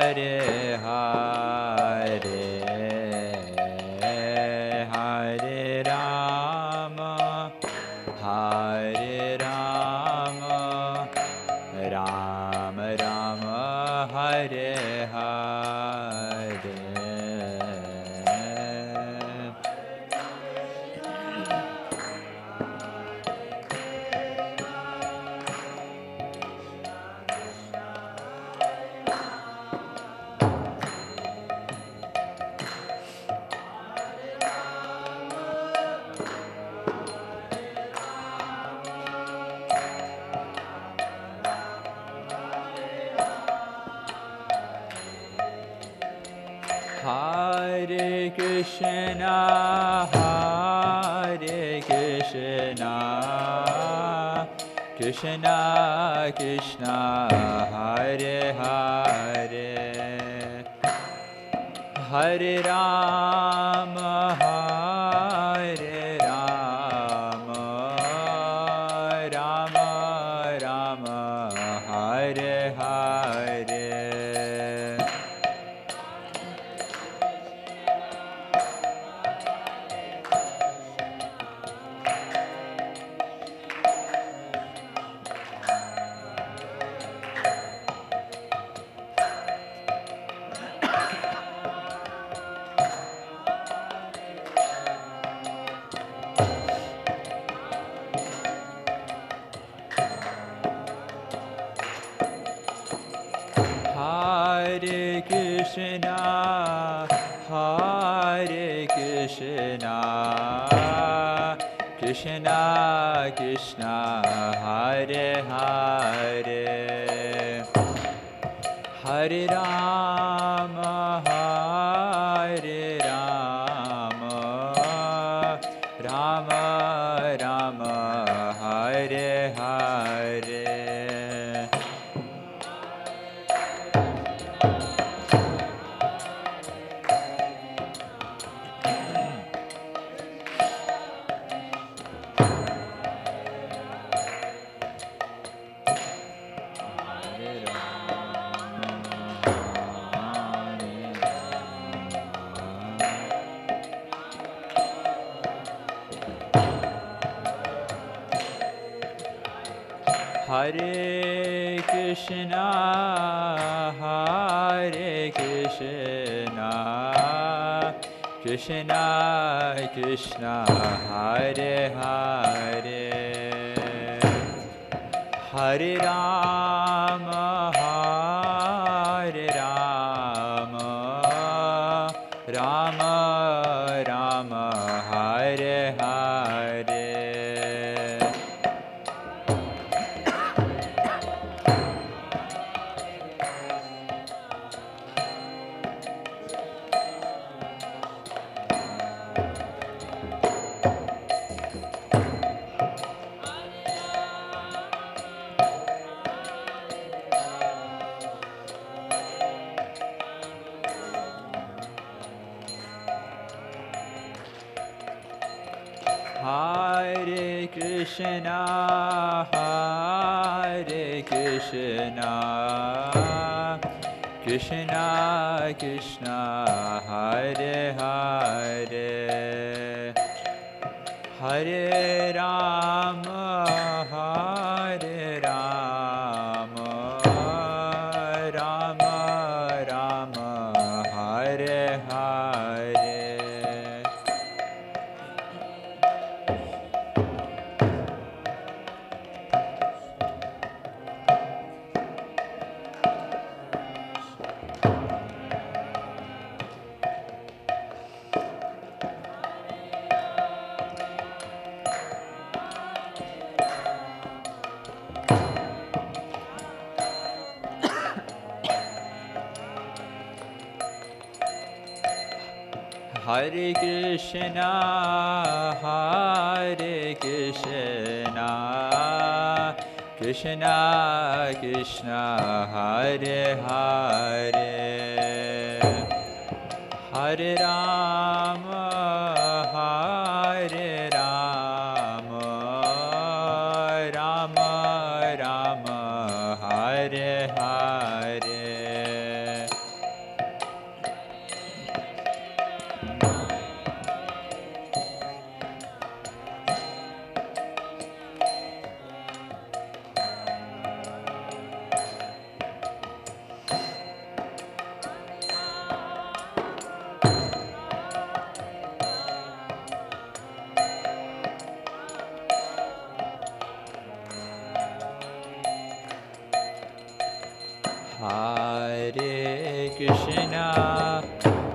Hare Hare, Hare Rama, Hare Rama, Rama Rama, Hare Hare. Hare Krishna, Hare Krishna, Krishna Krishna, Hare Hare, Hare Rama, Hare Rama, Rama Rama, Hare Hare. Hare Krishna, Hare Krishna, Krishna Krishna, Hare Hare, Hare Rama, Hare Rama, Rama Rama, Hare Hare. Hare Krishna, Hare Krishna, Krishna Krishna, Hare Hare, Hare Rama, Hare Rama, Rama Rama, Hare Hare. Hare Krishna, Hare Krishna, Krishna Krishna, Hare Hare, Hare Rama, Hare Rama, Rama Rama, Hare Hare. Hare Krishna, Hare Krishna, Krishna Krishna, Hare Hare, Hare Rama, Hare Rama, Rama Rama, Hare Hare. Hare Krishna,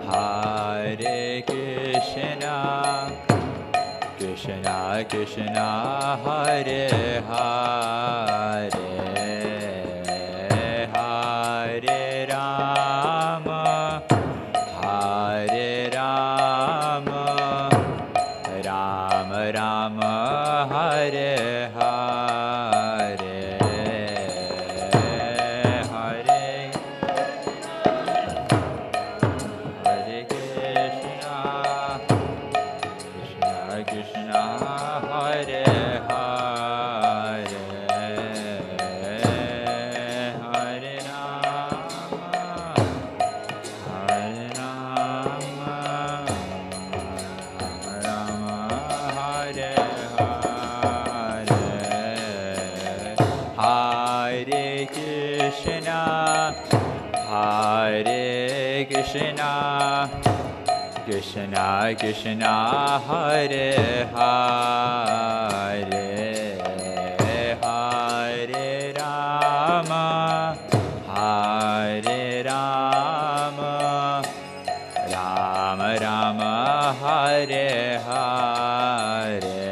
Hare Krishna, Krishna Krishna, Hare Hare, Hare Rama, Hare Rama, Rama Rama, Hare Hare, Krishna, Krishna Krishna, Hare Hare, Hare Rama, Hare Rama, Rama Rama, Hare Hare.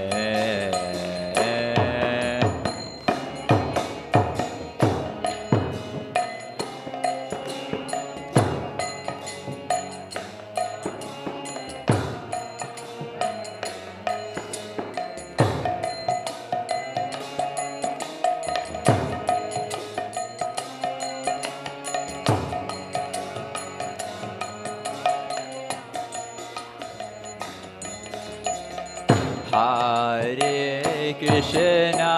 Hare Krishna,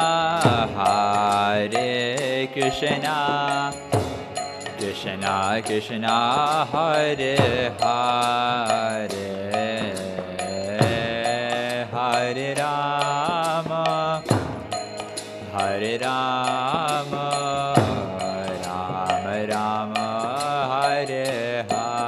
Hare Krishna, Krishna Krishna, Hare Hare, Hare Rama, Hare Rama, Rama Rama, Hare Hare.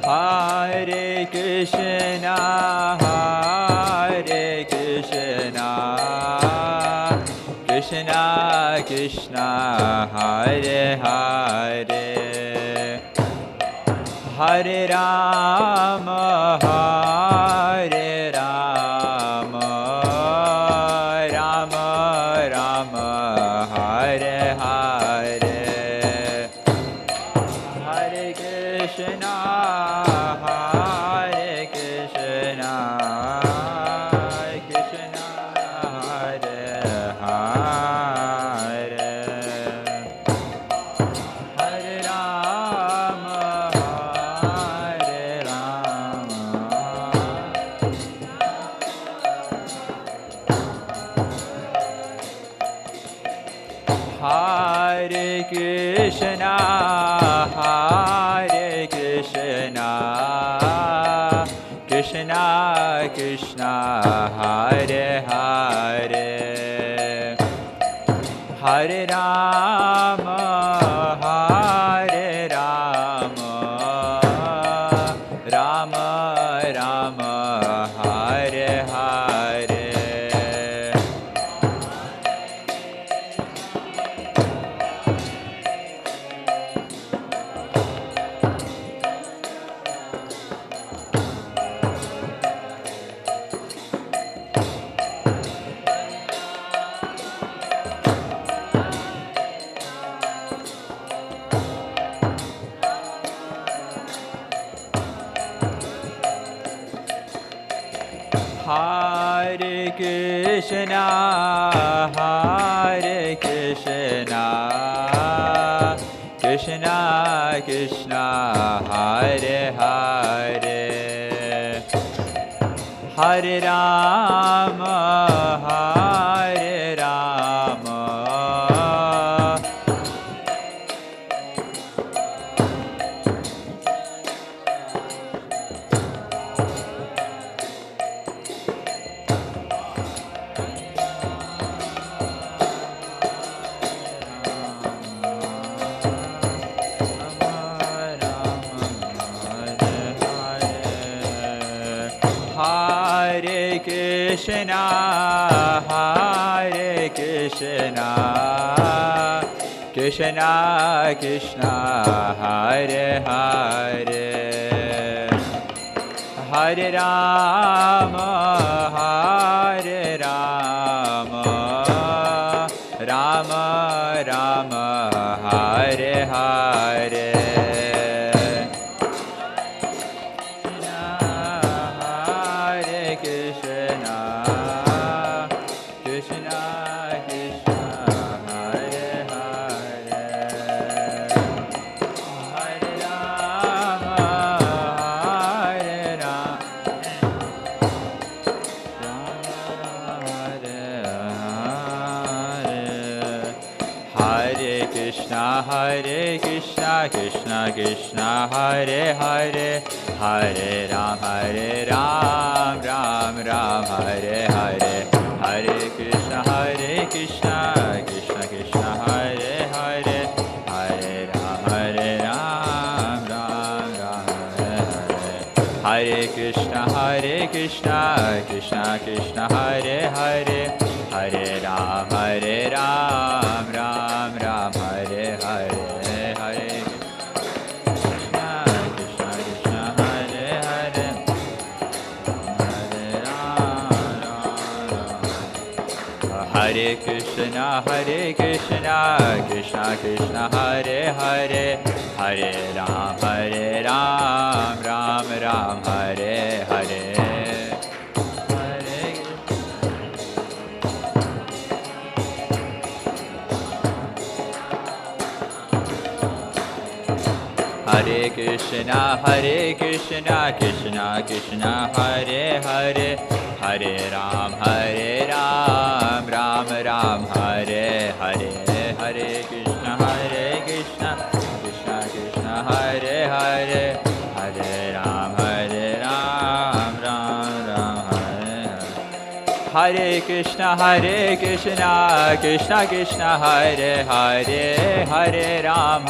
Hare Krishna, Hare Krishna, Krishna Krishna, Hare Hare, Hare Rama, Hare Rama, Rama Rama, Hare Hare, Hare Krishna, Hare Krishna, Krishna Hare Hare, Hare Rama, Hare Rama, Hare Krishna, Hare Krishna, Krishna Krishna, Hare Hare, Hare Rama, Hare Rama, Rama Rama, Hare Hare. Hare Krishna, Hare Krishna, Krishna Krishna, Hare Hare, Hare Rama, Hare Rama, Krishna, Hare Krishna, Krishna Krishna, Hare Hare, Hare Rama, Hare Rama, Rama Rama, Hare Hare. Hare Krishna, Krishna Krishna, Hare Hare, Hare Ram, Ram Ram, Hare Hare, Hare Krishna, Krishna Krishna, Hare Hare, Hare Ram, Ram Ram, Hare Hare, Hare Krishna, Krishna Krishna, Hare Hare, Hare Ram, Ram Ram, Hare Hare, Hare Krishna, Krishna, Hare Hare, Hare Ram, Hare Krishna, Krishna Krishna, Hare Hare, Hare Ram, Ram Ram, Hare Hare. Hare Krishna, Krishna Krishna, Hare Hare, Hare Ram, Ram Ram, Hare Hare, Hare Krishna, Krishna Krishna, Hare Hare, Hare Ram, Ram Ram, Hare Hare. Hare Krishna, Krishna Krishna, Hare Hare, Hare Ram,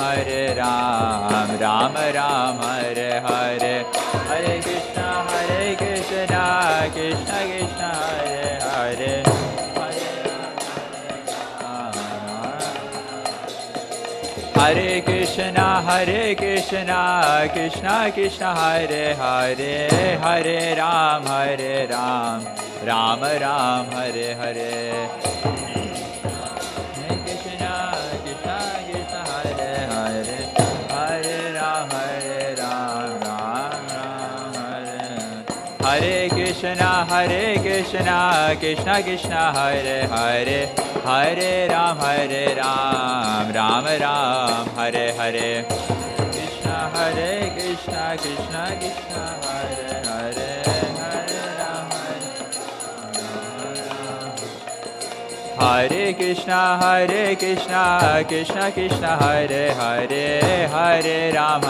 Ram Ram, Hare Hare, Hare Krishna, Krishna Krishna, Hare Hare, Hare Krishna, Krishna Krishna, Hare Hare, Hare Ram, Ram Ram, Hare Hare, Hare Krishna, Krishna, Hare Hare, Hare Ram, Ram Ram, Hare Hare, Krishna, Krishna, Hare Hare, Hare Ram, Ram Ram, Hare Hare, Krishna, Krishna, Hare Hare, Hare Ram, Hare Krishna, Krishna Krishna, Hare Hare, Hare Ram,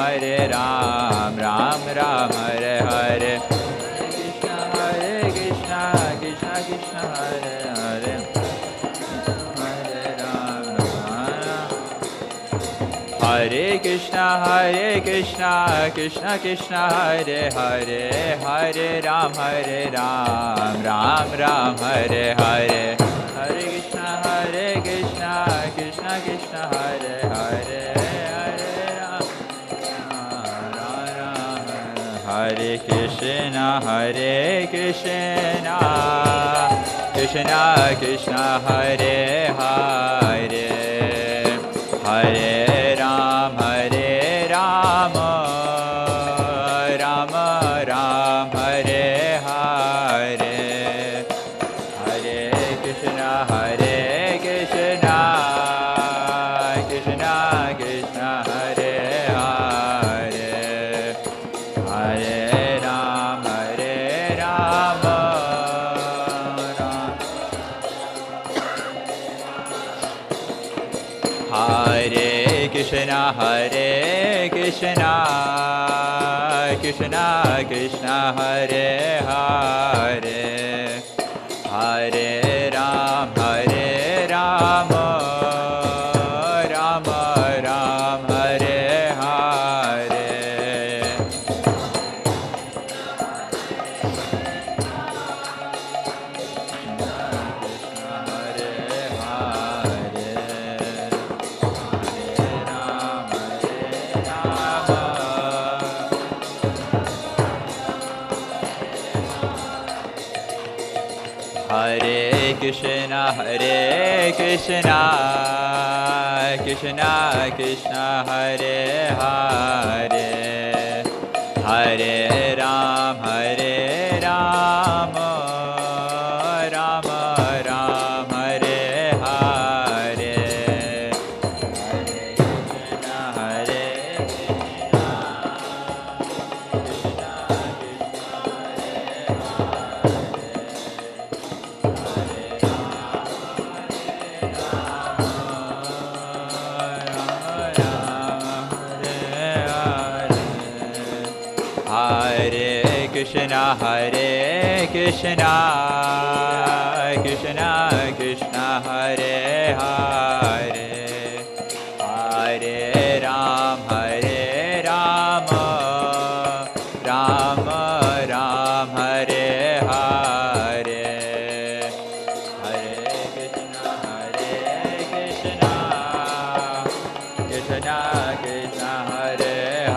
Ram Ram, Hare Hare, Krishna, Krishna Hare Hare, Hare Ram, Hare Krishna, Krishna Krishna, Hare Hare, Hare Ram, Ram Ram, Hare Hare, Hare Krishna, Krishna Krishna, Hare Hare, Hare Ram, Hare Krishna, Krishna Krishna, Hare Hare, Hare Ram, Ram Ram, Hare Hare, Hare Krishna, Krishna Krishna, Hare Hare, Hare Ram, Ram Hare Krishna, Krishna Krishna, Hare Hare, Hare Ram, Ram Ram, Hare Hare, Hare Krishna Krishna Krishna Hare Hare Hare Ram Ram Ram Hare Hare Krishna Krishna Krishna Hare Hare Hare Ram Ram Ram Hare Hare Hare Krishna Krishna Krishna Hare Hare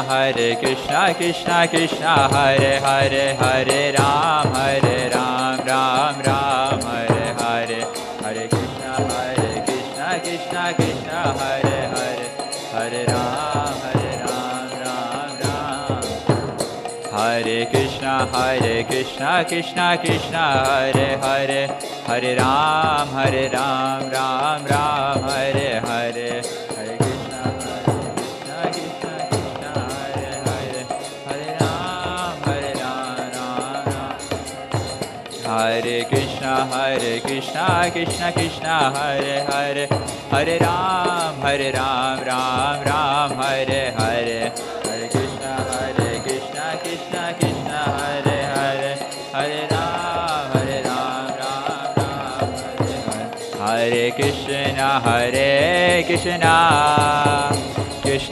Hare Krishna Krishna Krishna Hare Hare Hare Ram Ram Ram Hare Hare Hare Krishna Krishna Krishna Hare Hare Hare Ram Ram Ram Hare Hare Hare Krishna Krishna Krishna Hare Hare Hare Ram Hare Krishna Krishna Krishna Hare Hare Hare Ram Ram Ram Hare Hare Hare Krishna Krishna Krishna Hare Hare Hare Ram Ram Ram Hare Krishna Krishna Krishna Hare Hare Hare Ram Ram Hare Hare Hare Krishna Hare Krishna Krishna Krishna Hare Hare Hare Ram Ram Hare Hare Hare Krishna Krishna Krishna Hare Hare Hare Ram Ram Hare Hare Hare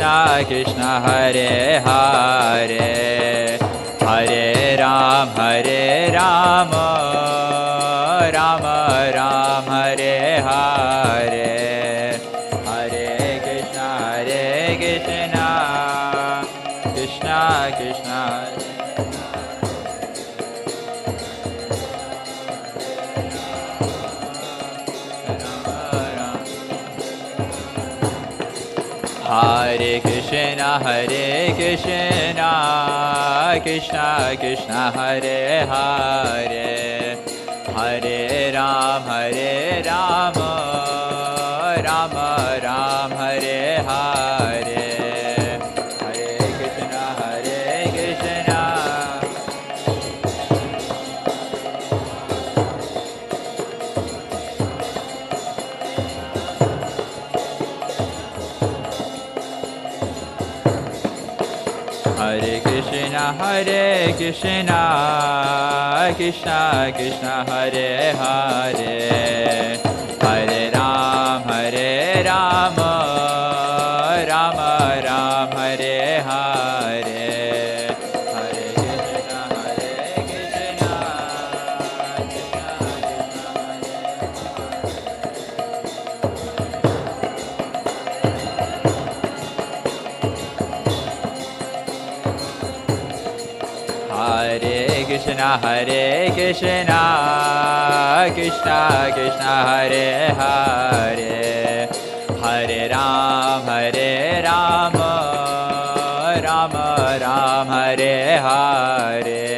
Krishna Krishna Hare Hare Hare Ram Ram Hare Hare Hare Krishna Krishna Krishna Hare Krishna Krishna Krishna Hare Hare Hare Ram Ram Ram Hare Hare Hare Krishna Hare Krishna Krishna Krishna Hare Hare Hare Ram Ram Ram Hare Hare Hare Krishna Hare Krishna Krishna Krishna Hare Hare Hare Ram Ram Ram Hare Hare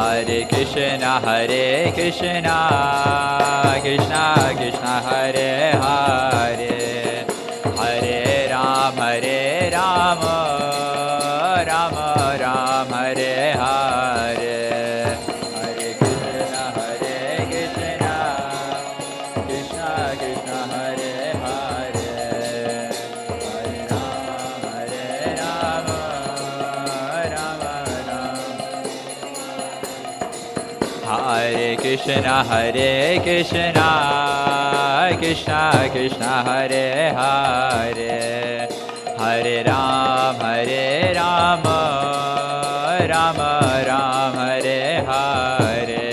Hare Krishna Krishna Krishna Hare Hare Hare Ram Ram Ram Hare Hare Hare Krishna Krishna Krishna Hare Hare Hare Ram Ram Hare Krishna Krishna Krishna Hare Hare Hare Ram Ram Ram Hare Hare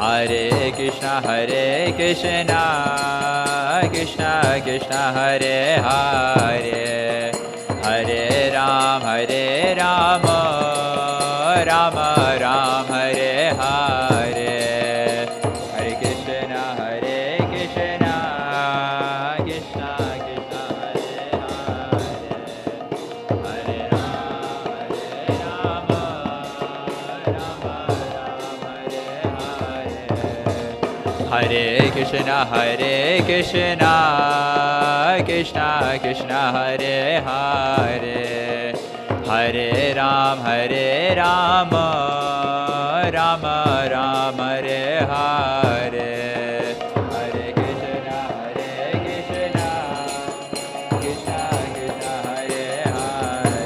Hare Krishna Hare Krishna Krishna Hare Hare Hare Ram Ram Ram Hare Hare Hare Krishna Krishna Krishna Hare Hare Hare Ram Ram Hare Hare Hare Krishna Krishna Hare Hare Hare Ram Ram Ram Hare Hare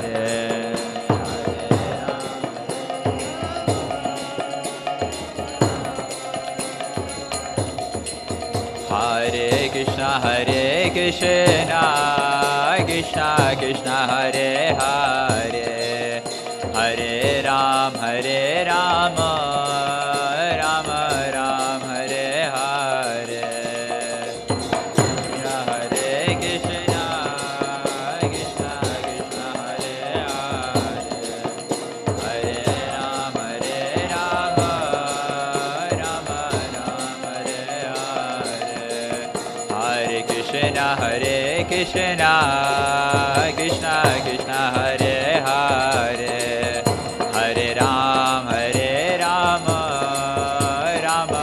Hare Krishna Krishna Hare Hare Hare Krishna Krishna Hare Hare Hare Ram Ram Ram Hare Hare Hare Krishna Krishna Hare Hare Hare Ram Ram Ram Hare Hare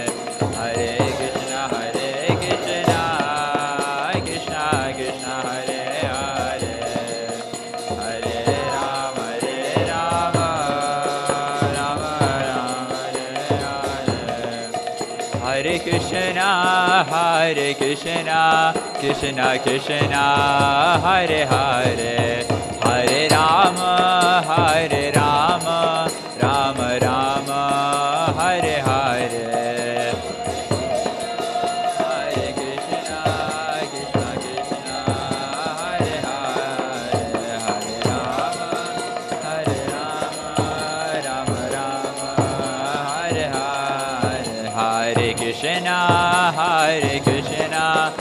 Hare Krishna Krishna Hare Hare Hare Ram Ram Ram Hare Hare Krishna Krishna Hare Hare Hare Ram Ram Ram Hare Hare Hare Krishna Krishna Hare Hare Hare Ram Ram Ram Hare Hare Hare Krishna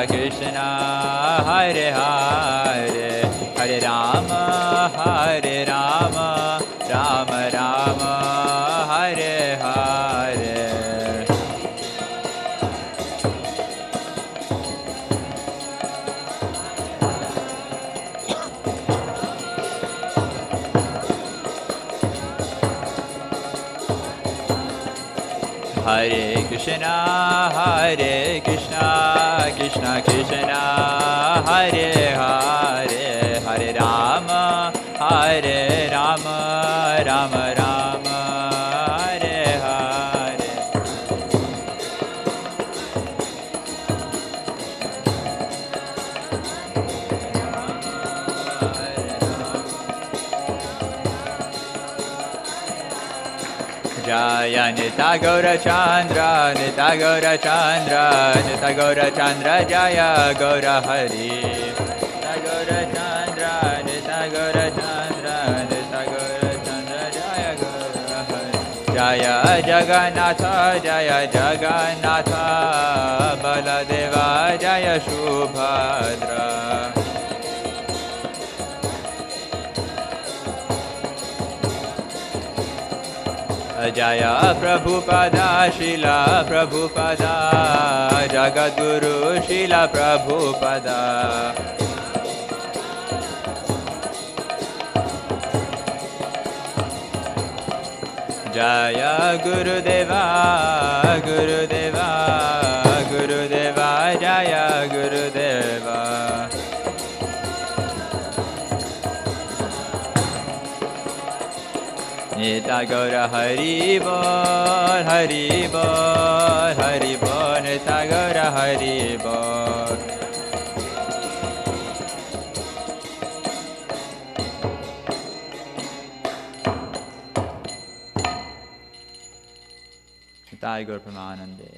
Krishna Hare Hare Hare Ram Ram Ram Hare Hare Hare Krishna Krishna Hare Hare Hare Ram Ram Ram Hare Hare Hare Krishna Krishna Hare Hare Hare Ram Ram Ram Hare Hare Hare Jaya Nita Gaura Chandra, Nita Gaura Chandra, Nita Gaura Chandra, Jaya Gaura Hari. Nita Gaura Chandra, Nita Gaura Chandra, Nita Gaura Chandra, Jaya Gaura Hari. Jaya Jagannatha, Jaya Jagannatha, Baladeva, Jaya Shubhadra. Jaya Prabhupada, Srila Prabhupada, Jagadguru Srila Prabhupada. Jaya Gurudeva, Gurudeva, Gurudeva, Jaya Gurudeva. Nita Gaura Hari Bol, Hari Bol, Hari Bol, Nita Gaura Hari Bol. Nita Gaura Pramanande.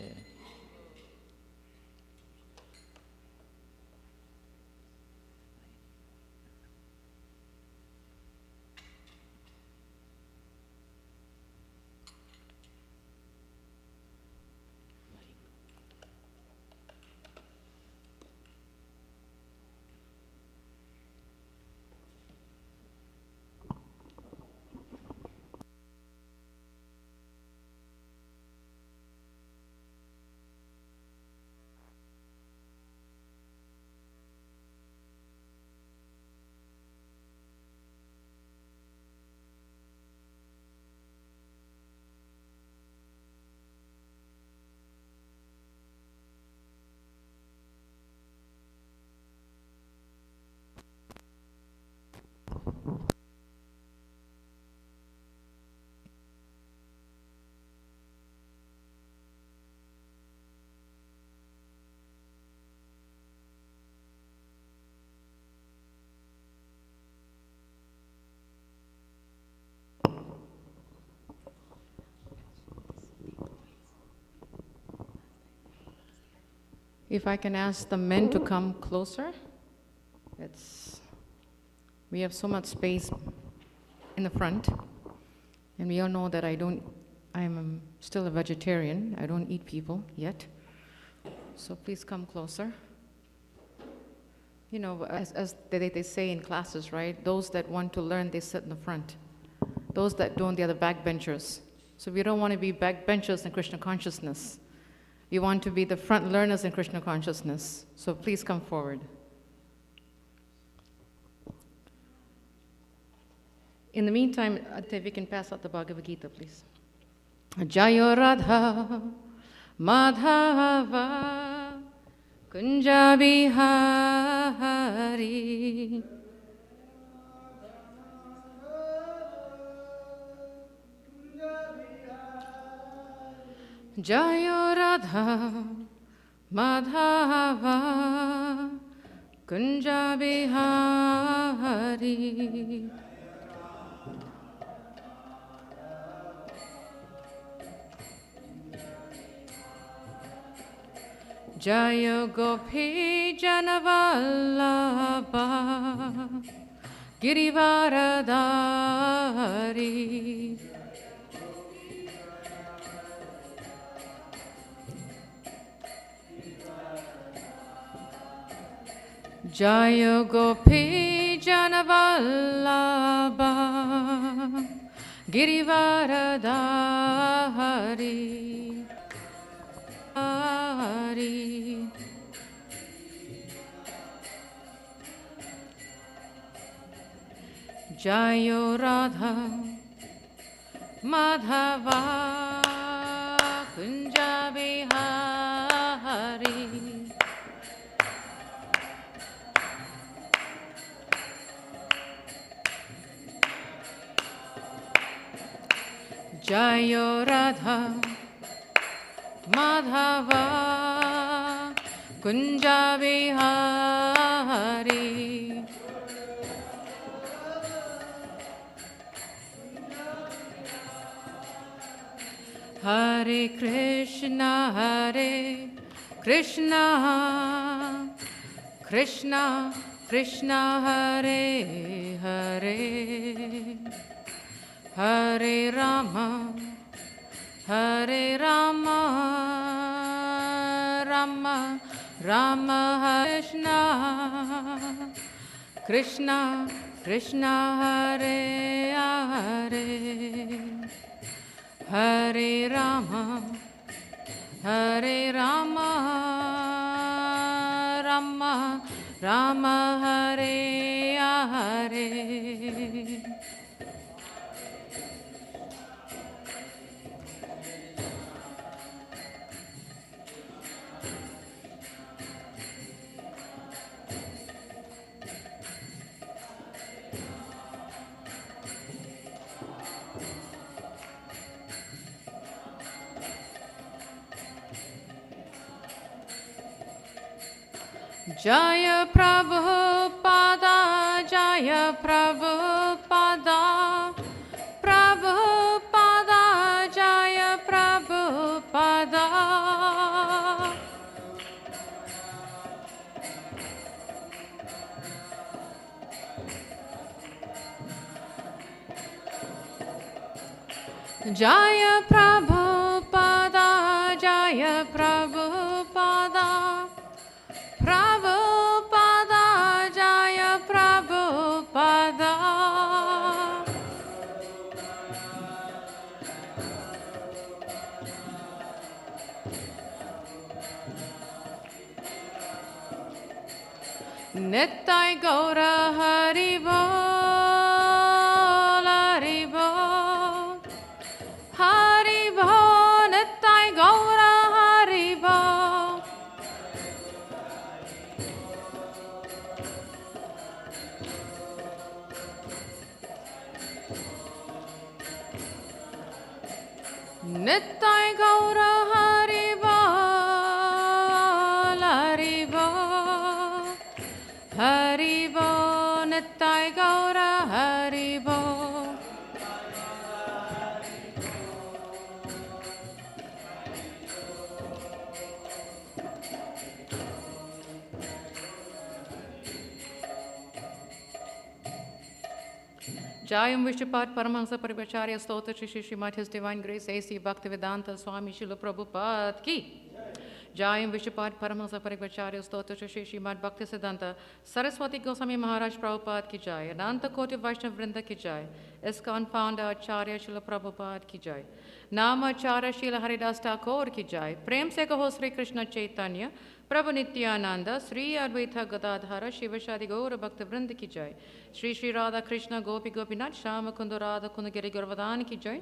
If I can ask the men to come closer. We have so much space in the front, and we all know that I'm still a vegetarian. I don't eat people yet. So please come closer. You know, as they say in classes, right? Those that want to learn, they sit in the front. Those that don't, they're the backbenchers. So we don't want to be backbenchers in Krishna consciousness. We want to be the front learners in Krishna consciousness. So please come forward. In the meantime, if we can pass out the Bhagavad Gita, please. Jaya Radha Madhava Kunja Bihari Jaya Radha Madhava Kunja Bihari Jaya Gopi Janavallabha Girivaradari Jaya Gopi Janavallabha Girivaradari Jayo Radha Madhava Kunja Bihari Jayo Radha Madhava Kunja Bihari Hare Krishna, Hare Krishna, Krishna Krishna, Hare Hare, Hare Rama, Hare Rama, Rama Rama, Hare Krishna, Krishna Krishna, Hare Hare, Hare Rama, Hare Rama, Rama Rama, Hare Hare. Jaya Prabhupada, Jaya Prabhupada, Prabhupada, Jaya Prabhupada. Jaya Prabhupada, Jaya Prabhupada, Prabhupada, Jaya Prabhupada. Nittai Gaura Hari Bol, Hari Bol, Hari Bol, Nittai Gaura Hari Bol. Nittai Gaura Hari Bol, Hari Bol, Hari Bol, Nittai Gaura Hari Bol. Jayam Vishnupat Paramahansa Parivacharya Stotha Shri Srimad His Divine Grace A.C. Bhaktivedanta Swami Srila Prabhupada Ki. Jayam Vishnupat Paramahansa Parivacharya Stotha Shri Srimad Bhaktisiddhanta Saraswati Goswami Maharaj Prabhupada Ki Jai. Ananta Koti Vaishnava Vrinda Ki Jai. ISKCON founder Acharya Srila Prabhupada Ki Jai. Nama Acharya Srila Haridas Thakur Ki Jai. Prem Se Kaho Sri Krishna Chaitanya Prabhu Nityananda, Sri Advaita Gadadhara, Shiva Shadi Gaura Bhakta Vrinda Ki Jai, Sri Sri Radha Krishna Gopi Gopinath, Shama Kundu Radha Kundagiri Gauravadan Ki Jai,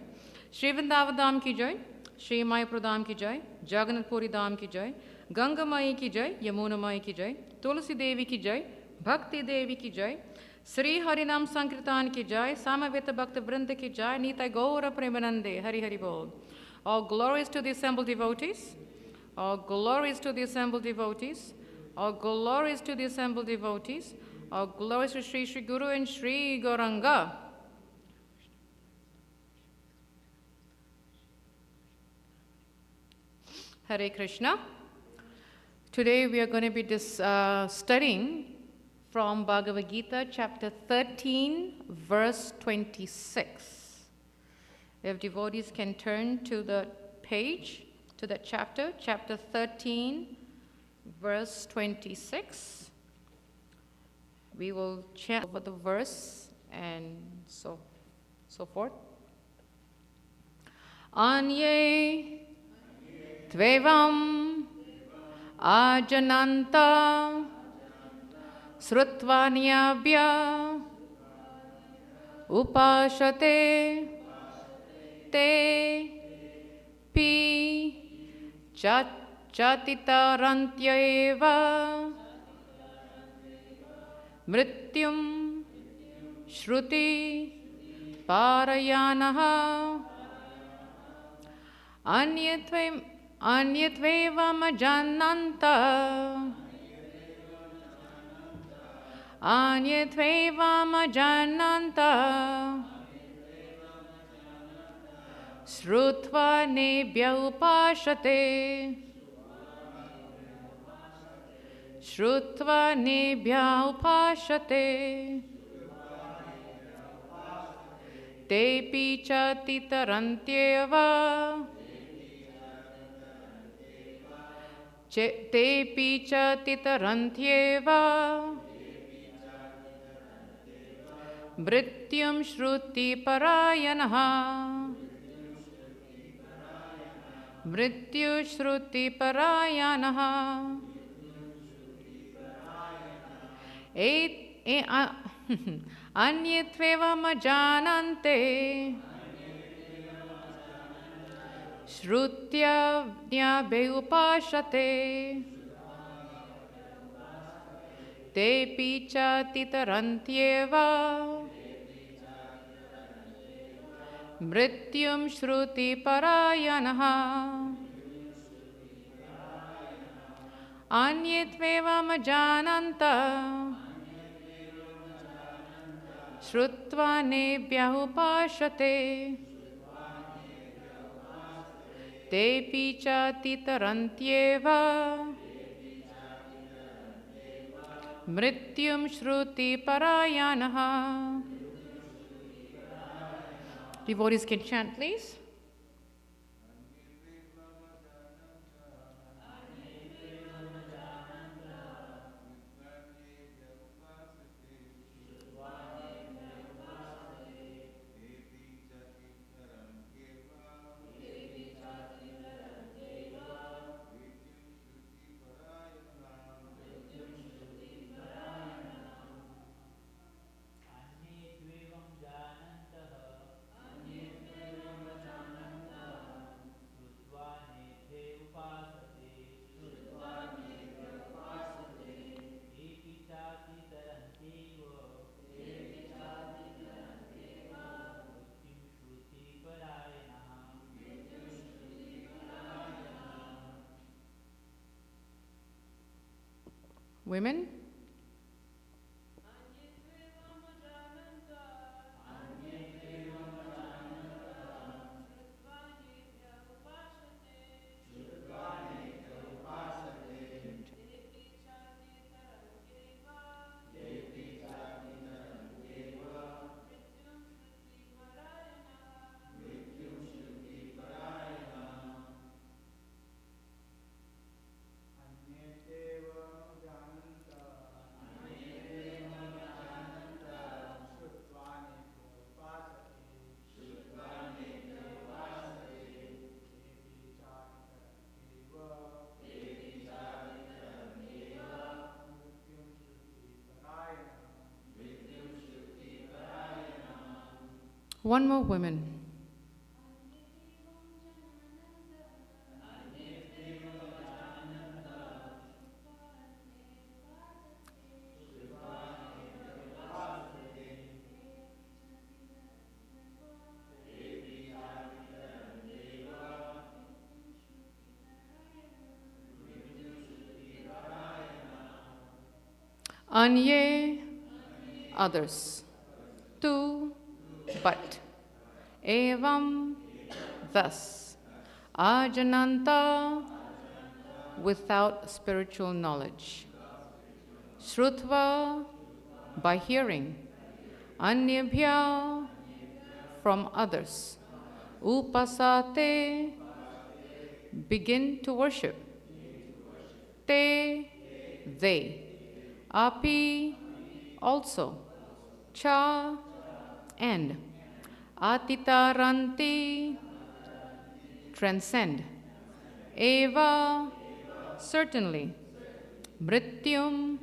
Sri Vrindavadam Ki Jai, Sri Mayapradam Ki Jai, Jagannath Puri Dham Ki Jai, Ganga Mai Ki Jai, Yamuna Mai Ki Jai, Tulsi Devi Ki Jai, Bhakti Devi Ki Jai, Sri Harinam Sankirtan Ki Jai, Samaveta Bhakta Vrinda Ki Jai, Nitai Gaura Premanande, Hari Hari Bol. All glories to the assembled devotees. All glories to the assembled devotees. All glories to the assembled devotees. All glories to Sri Sri Guru and Sri Gauranga. Hare Krishna. Today we are going to be studying from Bhagavad Gita, chapter 13, verse 26. If devotees can turn to the page, to that chapter, chapter 13, verse 26. We will chant over the verse and so forth. Anye Tvevam Ajananta Srutvanyabhya Upashate Te Pi Jatitarantyeva Mrityum Shruti Parayanaha Anyatvevamadjananta Shrutva nebhya upashate. Shrutva nebhya upashate. Tepi cha titarantyeva. Tepi cha titarantyeva. Mrityum shruti parayanaha. Mrityu shruti parayanaha. Anyetvevam ajanante. Shrutya vnyabe upashate. Tepi cha titarantyeva. Mrityum shruti parayanaha. Anyetvevam ajananta. Shrutva nebhyah upashate. Tepi cha titarantyeva. Mrityum shruti parayanaha. Devotees can chant, please. Women? One more women. Anye, others. Tu, but. Evam, thus. Ajananta, without spiritual knowledge. Shrutva, by hearing. Anyabhya, from others. Upasate, begin to worship. Te, they. Api, also. Cha, and. Atitaranti, transcend. Eva, certainly. Mrityum,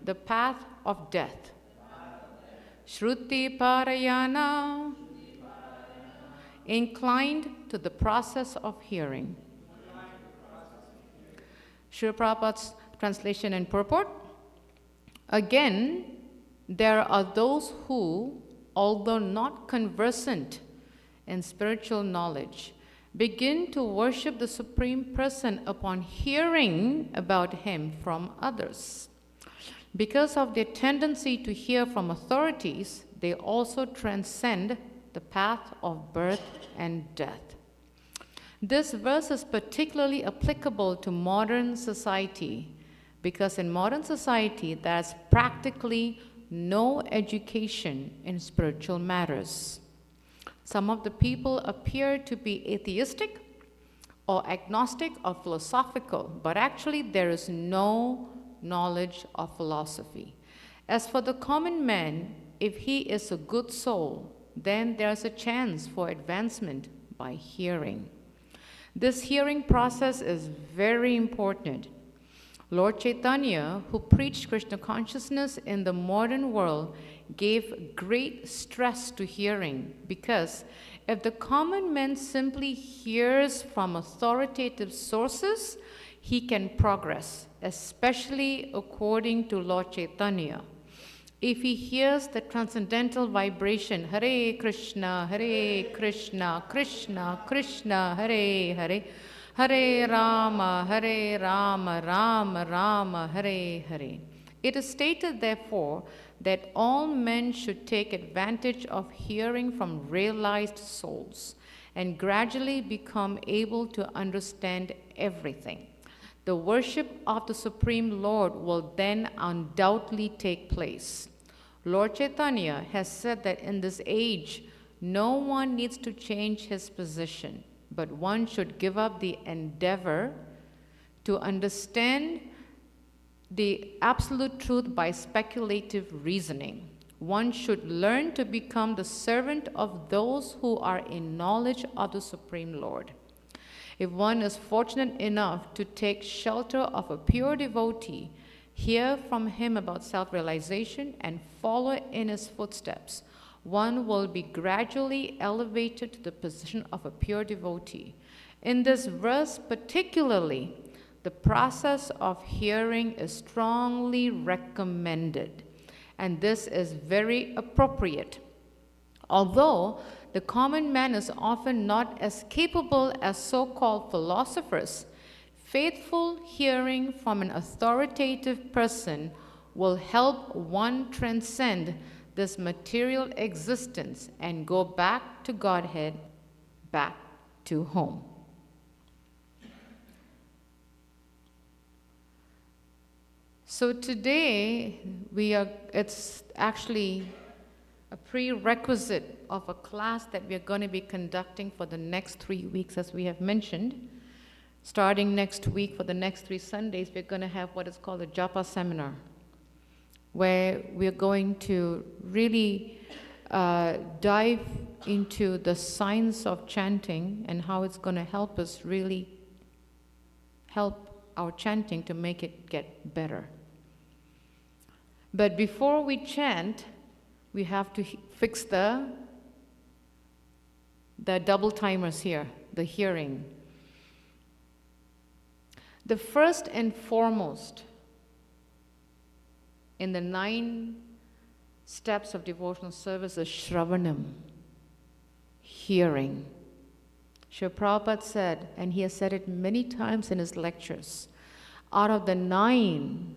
the path of death. Shruti parayana, inclined to the process of hearing. Srila Prabhupada's translation and purport. Again, there are those who, although not conversant in spiritual knowledge, begin to worship the Supreme Person upon hearing about Him from others. Because of their tendency to hear from authorities, they also transcend the path of birth and death. This verse is particularly applicable to modern society because in modern society there's practically no education in spiritual matters. Some of the people appear to be atheistic or agnostic or philosophical, but actually there is no knowledge of philosophy. As for the common man, if he is a good soul, then there's a chance for advancement by hearing. This hearing process is very important. Lord Chaitanya, who preached Krishna consciousness in the modern world, gave great stress to hearing because if the common man simply hears from authoritative sources, he can progress, especially according to Lord Chaitanya. If he hears the transcendental vibration, Hare Krishna, Krishna Krishna, Hare Hare, Hare Rama, Rama Rama, Hare Hare. It is stated, therefore, that all men should take advantage of hearing from realized souls and gradually become able to understand everything. The worship of the Supreme Lord will then undoubtedly take place. Lord Chaitanya has said that in this age, no one needs to change his position, but one should give up the endeavor to understand the absolute truth by speculative reasoning. One should learn to become the servant of those who are in knowledge of the Supreme Lord. If one is fortunate enough to take shelter of a pure devotee, hear from him about self-realization, and follow in his footsteps, one will be gradually elevated to the position of a pure devotee. In this verse particularly, the process of hearing is strongly recommended, and this is very appropriate. Although the common man is often not as capable as so-called philosophers, faithful hearing from an authoritative person will help one transcend this material existence and go back to Godhead, back to home. So today, it's actually a prerequisite of a class that we are going to be conducting for the next 3 weeks, as we have mentioned. Starting next week, for the next 3 Sundays, we're going to have what is called a Japa seminar, where we're going to really dive into the science of chanting and how it's going to help us really help our chanting to make it get better. But before we chant, we have to fix the double timers here, the hearing. The first and foremost in the 9 steps of devotional service is sravanam, hearing. Srila Prabhupada said, and he has said it many times in his lectures, out of the 9,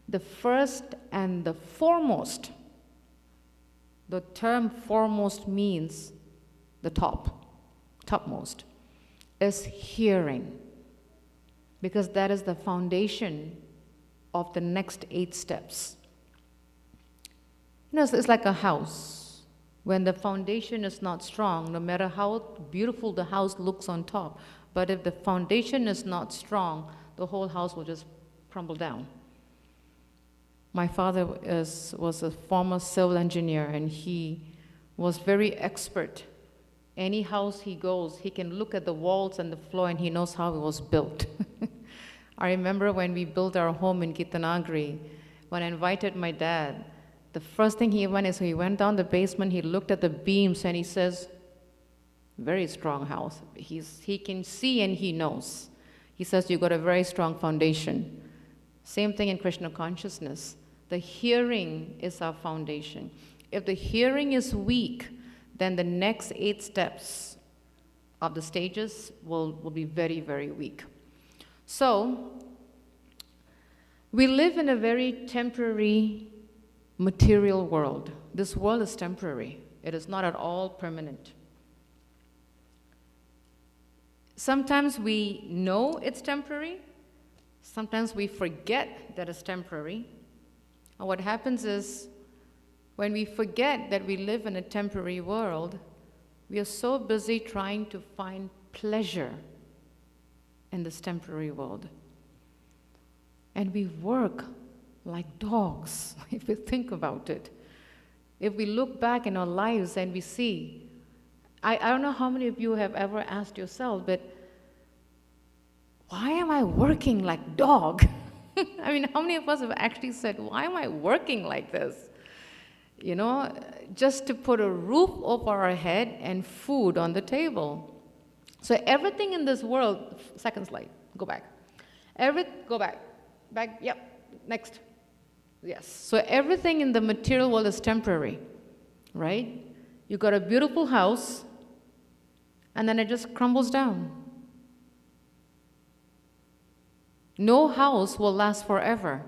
the first and the foremost, the term foremost means the topmost, is hearing, because that is the foundation of the next 8 steps. You know, it's like a house. When the foundation is not strong, no matter how beautiful the house looks on top, but if the foundation is not strong, the whole house will just crumble down. My father was a former civil engineer, and he was very expert. Any house he goes, he can look at the walls and the floor, and he knows how it was built. I remember when we built our home in Gitanagri, when I invited my dad, the first thing he went down the basement, he looked at the beams, and he says, very strong house. He can see and he knows. He says, you got a very strong foundation. Same thing in Krishna consciousness. The hearing is our foundation. If the hearing is weak, then the next 8 steps of the stages will be very, very weak. So, we live in a very temporary material world. This world is temporary. It is not at all permanent. Sometimes we know it's temporary. Sometimes we forget that it's temporary. And what happens is, when we forget that we live in a temporary world, we are so busy trying to find pleasure in this temporary world. And we work like dogs, if we think about it. If we look back in our lives and we see, I don't know how many of you have ever asked yourself, but why am I working like dog? I mean, how many of us have actually said, why am I working like this? You know, just to put a roof over our head and food on the table. So everything in this world, second slide, go back. Go back. Back, yep, next. Yes. So everything in the material world is temporary, right? You got a beautiful house, and then it just crumbles down. No house will last forever.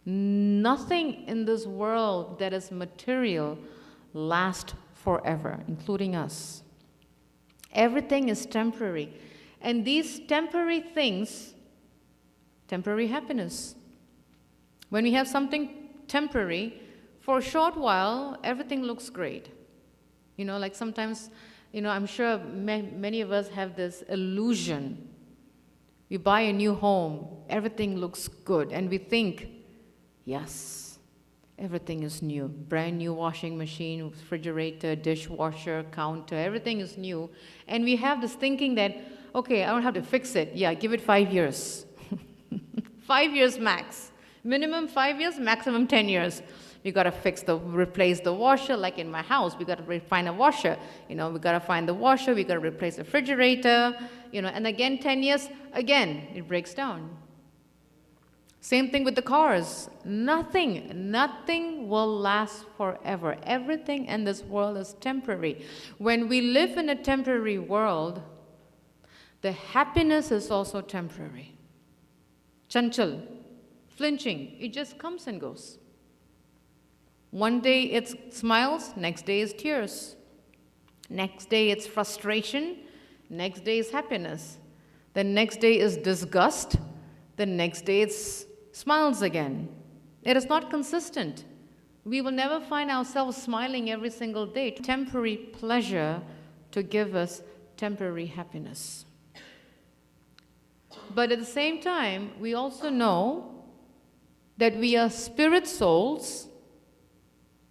Nothing in this world that is material lasts forever, including us. Everything is temporary. And these temporary things, temporary happiness. When we have something temporary, for a short while, everything looks great. You know, like sometimes, you know, I'm sure many of us have this illusion. We buy a new home, everything looks good, and we think, yes, everything is new. Brand new washing machine, refrigerator, dishwasher, counter, everything is new. And we have this thinking that, okay, I don't have to fix it. Yeah, give it 5 years. 5 years max. Minimum 5 years, maximum 10 years. We got to replace the washer, like in my house. We got to find a washer. You know, we got to find the washer. We got to replace the refrigerator. You know, and again, 10 years, again, it breaks down. Same thing with the cars. Nothing will last forever. Everything in this world is temporary. When we live in a temporary world, the happiness is also temporary. Chanchal, flinching, it just comes and goes. One day it's smiles, next day is tears. Next day it's frustration, next day is happiness. The next day is disgust, the next day it's smiles again. It is not consistent. We will never find ourselves smiling every single day. Temporary pleasure to give us temporary happiness. But at the same time, we also know that we are spirit souls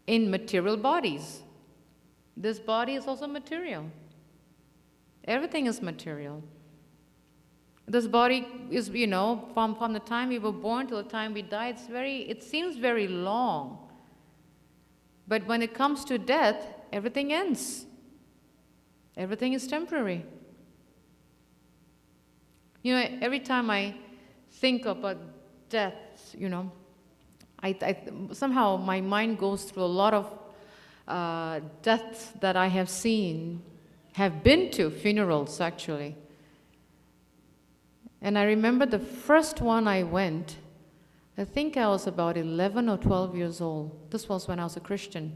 in material bodies. This body is also material. Everything is material. This body is, you know, from the time we were born till the time we die, it seems very long. But when it comes to death, everything ends. Everything is temporary. You know, every time I think about death, you know, somehow my mind goes through a lot of deaths that I have seen, have been to funerals actually. And I remember the first one I went, I think I was about 11 or 12 years old. This was when I was a Christian,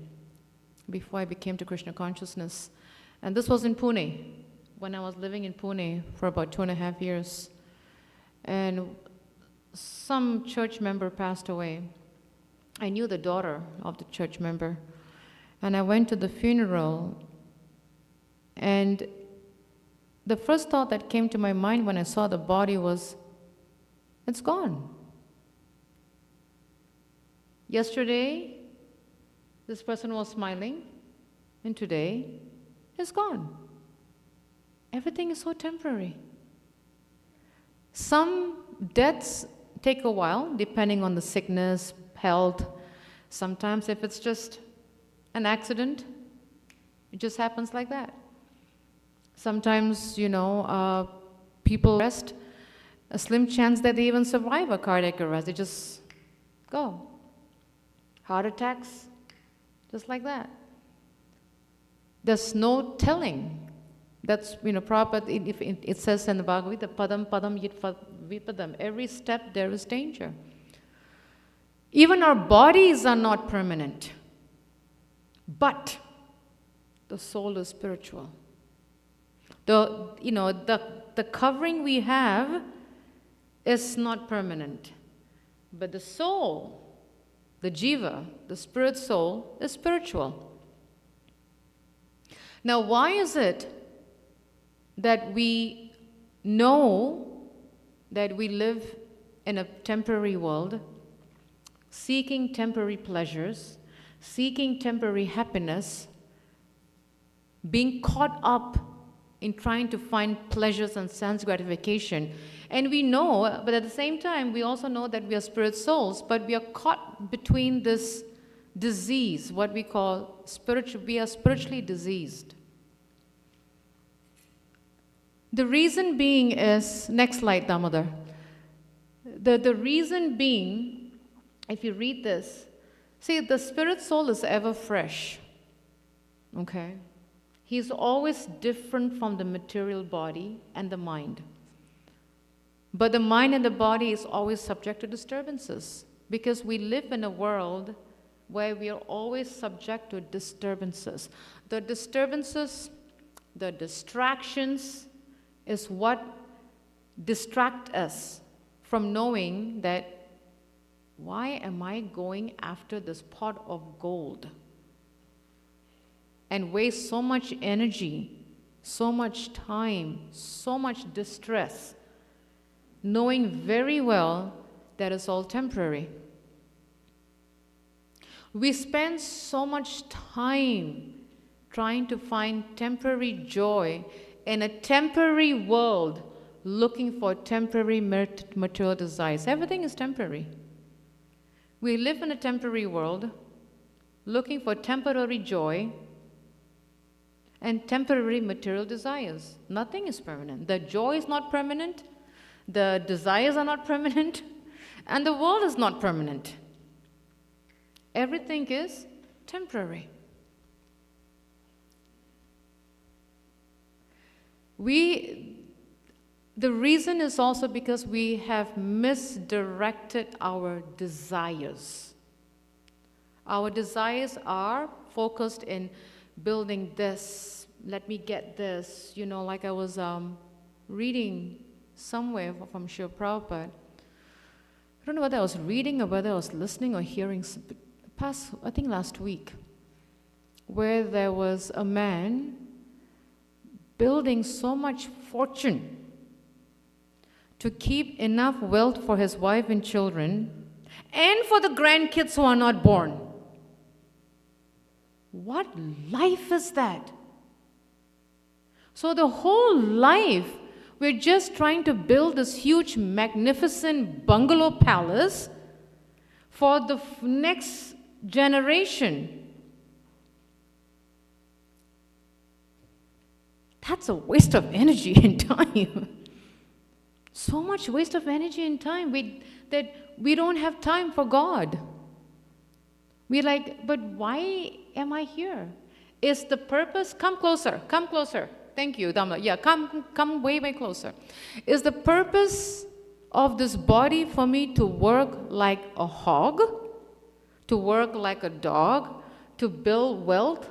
before I became to Krishna consciousness. And this was in Pune, when I was living in Pune for about 2.5 years. And some church member passed away. I knew the daughter of the church member. And I went to the funeral, and the first thought that came to my mind when I saw the body was, it's gone. Yesterday, this person was smiling, and today, it's gone. Everything is so temporary. Some deaths take a while, depending on the sickness, health. Sometimes if it's just an accident, it just happens like that. Sometimes, you know, people rest, a slim chance that they even survive a cardiac arrest. They just go. Heart attacks, just like that. There's no telling. That's, you know, Prabhupada, it says in the Bhagavad Gita, padam yit vipadam. Every step there is danger. Even our bodies are not permanent. But the soul is spiritual. The covering we have is not permanent. But the soul, the jiva, the spirit soul, is spiritual. Now, why is it that we know that we live in a temporary world, seeking temporary pleasures, seeking temporary happiness, being caught up in trying to find pleasures and sense gratification? And we know, but at the same time, we also know that we are spirit souls, but we are caught between this disease, what we call spiritual, we are spiritually diseased. The reason being is, next slide, Damodar. The reason being, if you read this, see, the spirit soul is ever fresh, okay? He's always different from the material body and the mind. But the mind and the body is always subject to disturbances, because we live in a world where we are always subject to disturbances. The disturbances, the distractions is what distract us from knowing that, why am I going after this pot of gold and waste so much energy, so much time, so much distress, knowing very well that it's all temporary? We spend so much time trying to find temporary joy in a temporary world, looking for temporary material desires. Everything is temporary. We live in a temporary world, looking for temporary joy and temporary material desires. Nothing is permanent. The joy is not permanent, the desires are not permanent, and the world is not permanent. Everything is temporary. The reason is also because we have misdirected our desires. Our desires are focused in building this, let me get this, like I was reading somewhere from Srila Prabhupada. I don't know whether I was reading or whether I was listening or hearing, I think last week, where there was a man building so much fortune to keep enough wealth for his wife and children and for the grandkids who are not born. What life is that? So the whole life, we're just trying to build this huge, magnificent bungalow palace for the next generation. That's a waste of energy and time. So much waste of energy and time that we don't have time for God. We're like, but why am I here? Is the purpose, come closer. Thank you, Damla. Yeah, come way, way closer. Is the purpose of this body for me to work like a hog, to work like a dog, to build wealth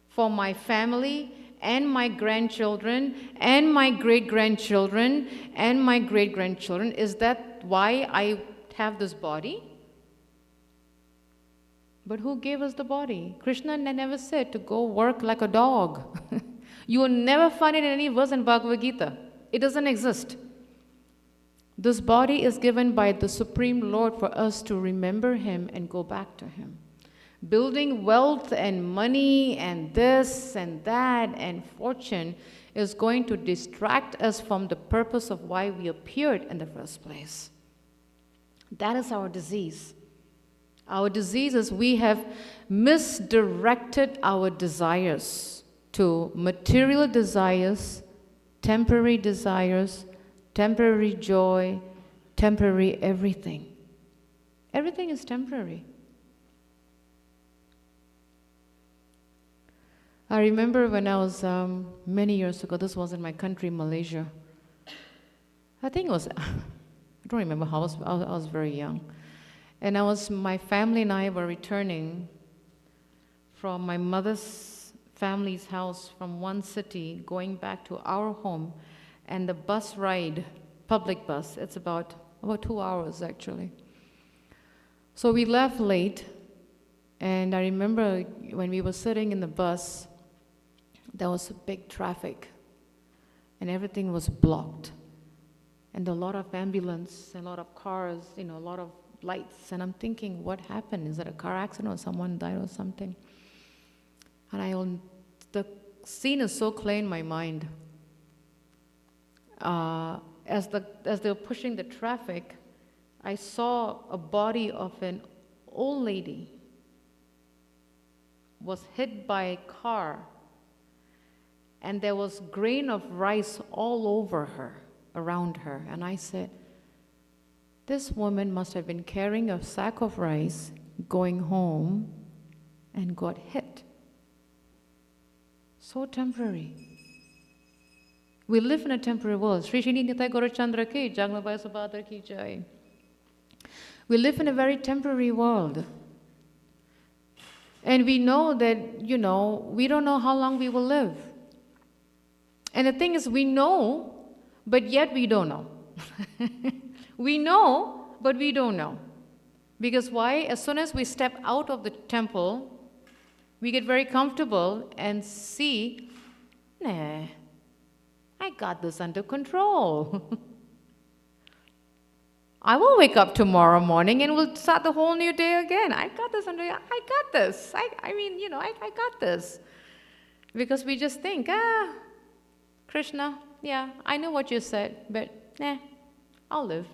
for my family and my grandchildren and my great-grandchildren and my great-grandchildren? Is that why I have this body? But who gave us the body? Krishna never said to go work like a dog. You will never find it in any verse in Bhagavad Gita. It doesn't exist. This body is given by the Supreme Lord for us to remember Him and go back to Him. Building wealth and money and this and that and fortune is going to distract us from the purpose of why we appeared in the first place. That is our disease. Our disease is we have misdirected our desires to material desires, temporary joy, temporary everything. Everything is temporary. I remember when I was, many years ago, this was in my country, Malaysia. I think it was, I don't remember how, I was very young. And my family and I were returning from my mother's family's house from one city going back to our home, and the bus ride, public bus, it's about 2 hours actually. So we left late, and I remember when we were sitting in the bus, there was a big traffic, and everything was blocked. And a lot of ambulance, a lot of cars, a lot of lights. And I'm thinking, what happened? Is it a car accident or someone died or something? And the scene is so clear in my mind. As they were pushing the traffic, I saw a body of an old lady was hit by a car, and there was grain of rice all over her, around her. And I said, this woman must have been carrying a sack of rice, going home, and got hit. So temporary. We live in a temporary world. Sri Shri Nitai Gaura Chandra ki, Jagnabai Subhadra ki jai. We live in a very temporary world. And we know that, we don't know how long we will live. And the thing is, we know, but yet we don't know. We know, but we don't know. Because why? As soon as we step out of the temple, we get very comfortable and see, nah, I got this under control. I will wake up tomorrow morning and we'll start the whole new day again. I got this I got this. I got this. Because we just think, Krishna, yeah, I know what you said, but I'll live.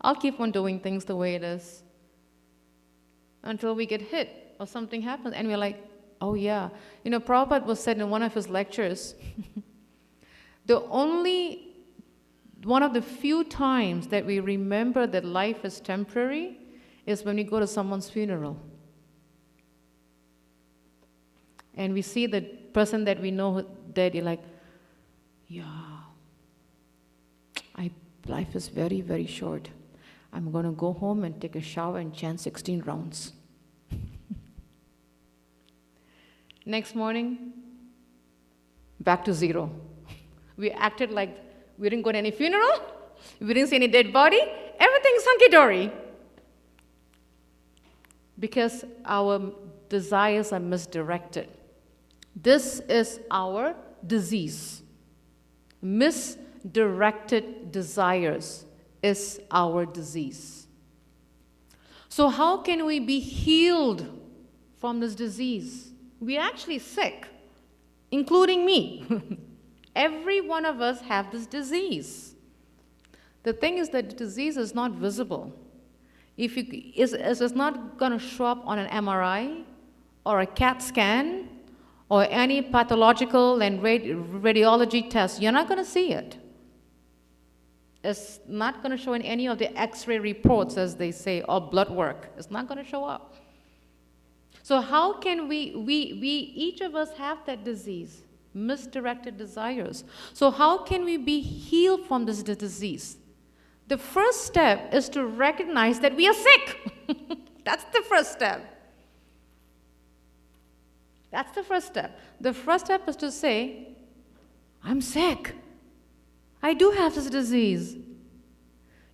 I'll keep on doing things the way it is until we get hit or something happens. And we're like, oh yeah. Prabhupada was said in one of his lectures, one of the few times that we remember that life is temporary is when we go to someone's funeral. And we see the person that we know dead, you're like, yeah, life is very, very short. I'm going to go home and take a shower and chant 16 rounds. Next morning, back to zero. We acted like we didn't go to any funeral, we didn't see any dead body, everything's hunky-dory. Because our desires are misdirected. This is our disease. Misdirected desires is our disease. So how can we be healed from this disease? We're actually sick, including me. Every one of us have this disease. The thing is that the disease is not visible. It's not going to show up on an MRI or a CAT scan or any pathological and radiology test. You're not going to see it. It's not going to show in any of the X-ray reports, as they say, or blood work. It's not going to show up. So how can we each of us have that disease, misdirected desires. So how can we be healed from this disease? The first step is to recognize that we are sick. That's the first step. That's the first step. The first step is to say, I'm sick. I do have this disease.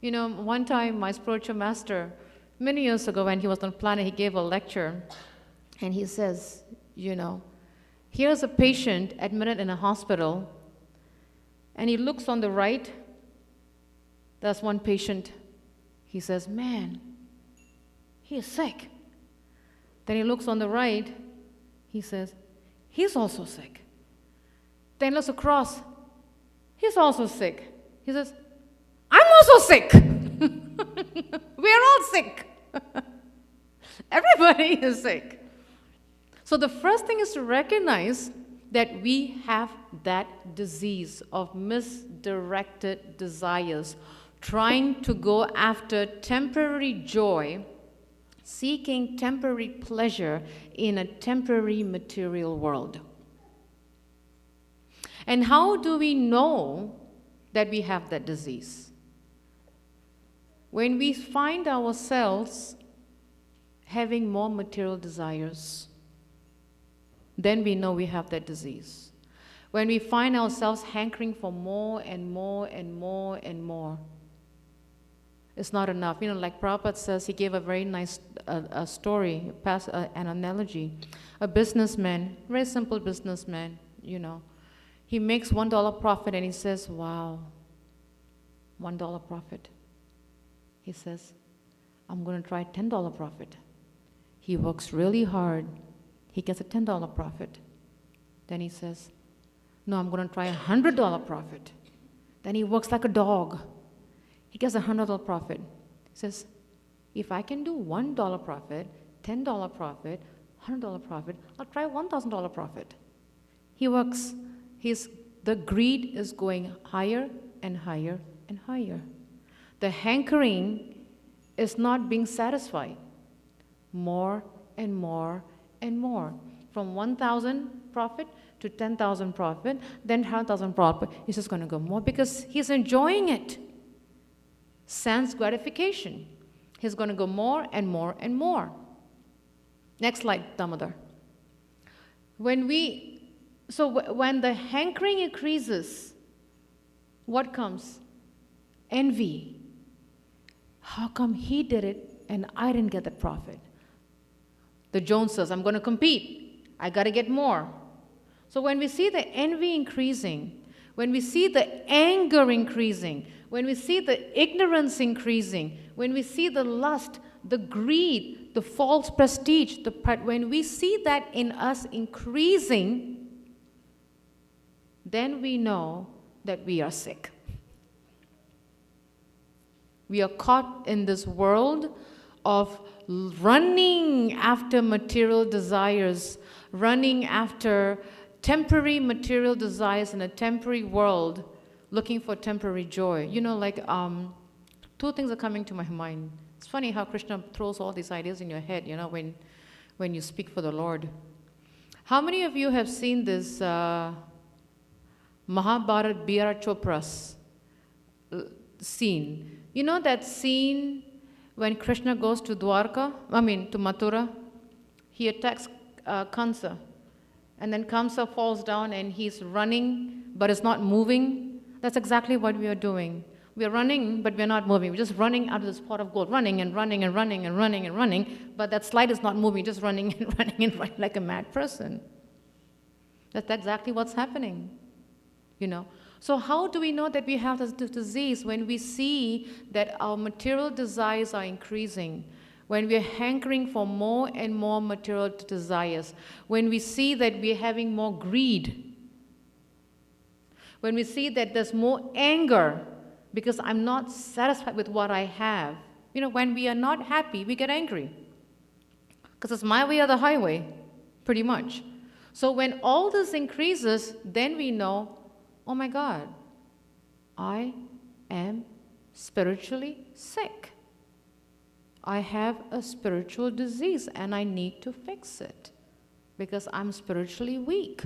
One time my spiritual master, many years ago when he was on planet, he gave a lecture. And he says, here's a patient admitted in a hospital. And he looks on the right. That's one patient. He says, man, he is sick. Then he looks on the right. He says, he's also sick. Then looks across. He's also sick. He says, I'm also sick. We're all sick. Everybody is sick. So the first thing is to recognize that we have that disease of misdirected desires, trying to go after temporary joy, seeking temporary pleasure in a temporary material world. And how do we know that we have that disease? When we find ourselves having more material desires, then we know we have that disease. When we find ourselves hankering for more and more and more and more, it's not enough. Like Prabhupada says, he gave a very nice story, an analogy. A businessman, very simple businessman, he makes $1 profit and he says, wow, $1 profit. He says, I'm going to try $10 profit. He works really hard. He gets a $10 profit. Then he says, no, I'm going to try $100 profit. Then he works like a dog. He gets a $100 profit. He says, if I can do $1 profit, $10 profit, $100 profit, I'll try $1,000 profit. He works. The greed is going higher and higher and higher. The hankering is not being satisfied. More and more and more. From 1,000 profit to 10,000 profit, then 100,000 profit. He's just going to go more because he's enjoying it. Sense gratification. He's going to go more and more and more. Next slide, Damodar. When the hankering increases, what comes? Envy. How come he did it and I didn't get that profit? The Jones says, I'm going to compete. I got to get more. So when we see the envy increasing, when we see the anger increasing, when we see the ignorance increasing, when we see the lust, the greed, the false prestige, when we see that in us increasing, then we know that we are sick. We are caught in this world of running after material desires, running after temporary material desires in a temporary world, looking for temporary joy. Two things are coming to my mind. It's funny how Krishna throws all these ideas in your head, when you speak for the Lord. How many of you have seen this Mahabharat B.R. Chopra's scene? You know that scene when Krishna goes to to Mathura? He attacks Kamsa. And then Kamsa falls down and he's running, but is not moving. That's exactly what we are doing. We are running, but we are not moving. We're just running out of this pot of gold, running and running and running and running and running, but that slide is not moving, just running and running and running like a mad person. That's exactly what's happening, So how do we know that we have this disease? When we see that our material desires are increasing, when we're hankering for more and more material desires, when we see that we're having more greed, when we see that there's more anger because I'm not satisfied with what I have. When we are not happy, we get angry because it's my way or the highway, pretty much. So when all this increases, then we know, oh my God, I am spiritually sick. I have a spiritual disease and I need to fix it because I'm spiritually weak.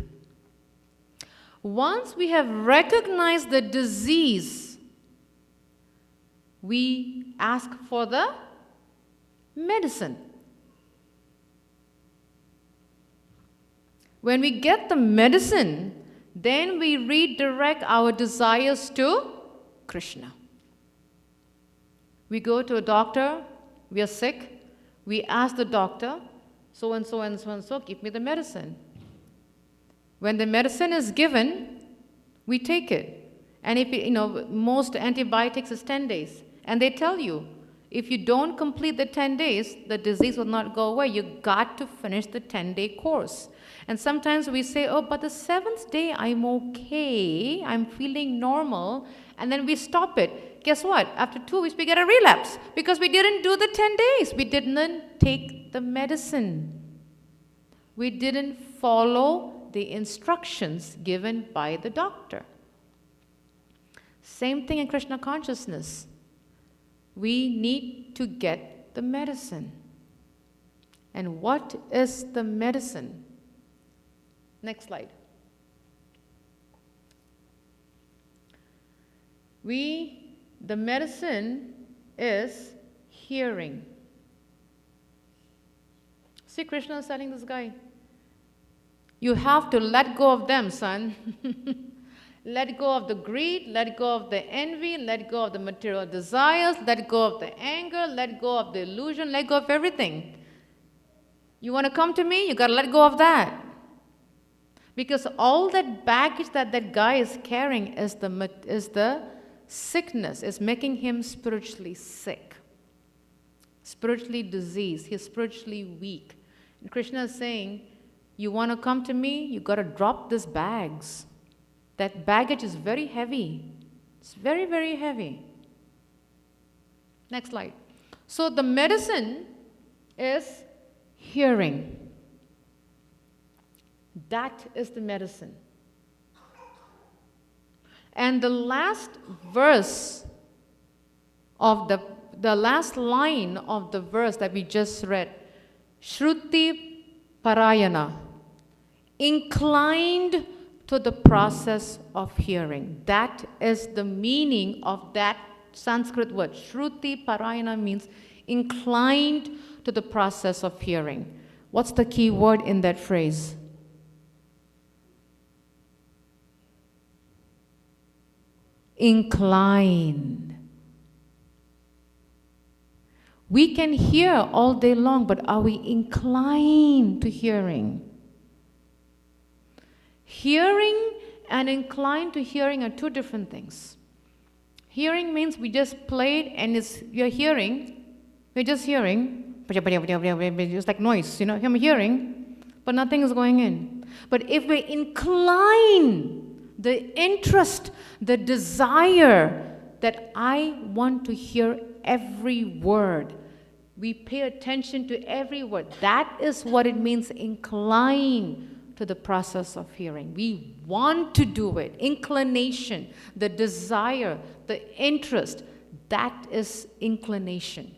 Once we have recognized the disease, we ask for the medicine. When we get the medicine, then we redirect our desires to Krishna. We go to a doctor, we are sick, we ask the doctor, so and so and so and so, give me the medicine. When the medicine is given, we take it. And if most antibiotics is 10 days. And they tell you, if you don't complete the 10 days, the disease will not go away. You got to finish the 10-day course. And sometimes we say, oh, but the 7th day I'm okay, I'm feeling normal, and then we stop it. Guess what? After 2 weeks, we get a relapse because we didn't do the 10 days. We didn't take the medicine. We didn't follow the instructions given by the doctor. Same thing in Krishna consciousness. We need to get the medicine. And what is the medicine? Next slide. The medicine is hearing. See, Krishna is telling this guy, You have to let go of them, son. Let go of the greed, let go of the envy, let go of the material desires, let go of the anger, let go of the illusion, let go of everything. You want to come to me? You got to let go of that. Because all that baggage that guy is carrying is the sickness, is making him spiritually sick, spiritually diseased. He's spiritually weak. And Krishna is saying, you want to come to me? You got to drop these bags. That baggage is very heavy. It's very, very heavy. Next slide. So the medicine is hearing. That is the medicine. And the last verse of the last line of the verse that we just read, Shruti Parayana, inclined to the process of hearing. That is the meaning of that Sanskrit word. Shruti Parayana means inclined to the process of hearing. What's the key word in that phrase? Inclined. We can hear all day long, but are we inclined to hearing? Hearing and inclined to hearing are two different things. Hearing means we just played and you're hearing, we're just hearing, it's like noise, I'm hearing, but nothing is going in. But if we incline the interest, the desire that I want to hear every word, we pay attention to every word. That is what it means, incline to the process of hearing. We want to do it. Inclination, the desire, the interest, that is inclination.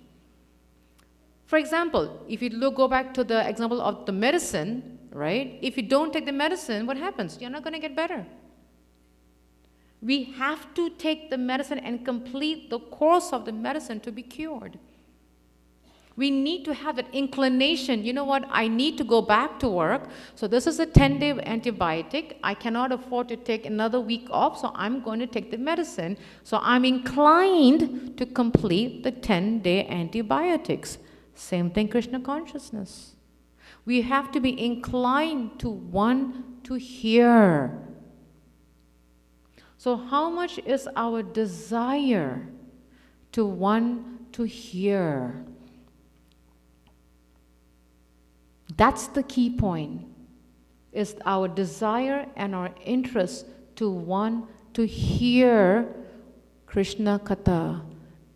For example, if you go back to the example of the medicine, right? If you don't take the medicine, what happens? You're not going to get better. We have to take the medicine and complete the course of the medicine to be cured. We need to have that inclination. You know what? I need to go back to work. So this is a 10-day antibiotic. I cannot afford to take another week off, so I'm going to take the medicine. So I'm inclined to complete the 10-day antibiotics. Same thing, Krishna consciousness. We have to be inclined to want to hear. So how much is our desire to want to hear? That's the key point, is our desire and our interest to want to hear Krishna Katha,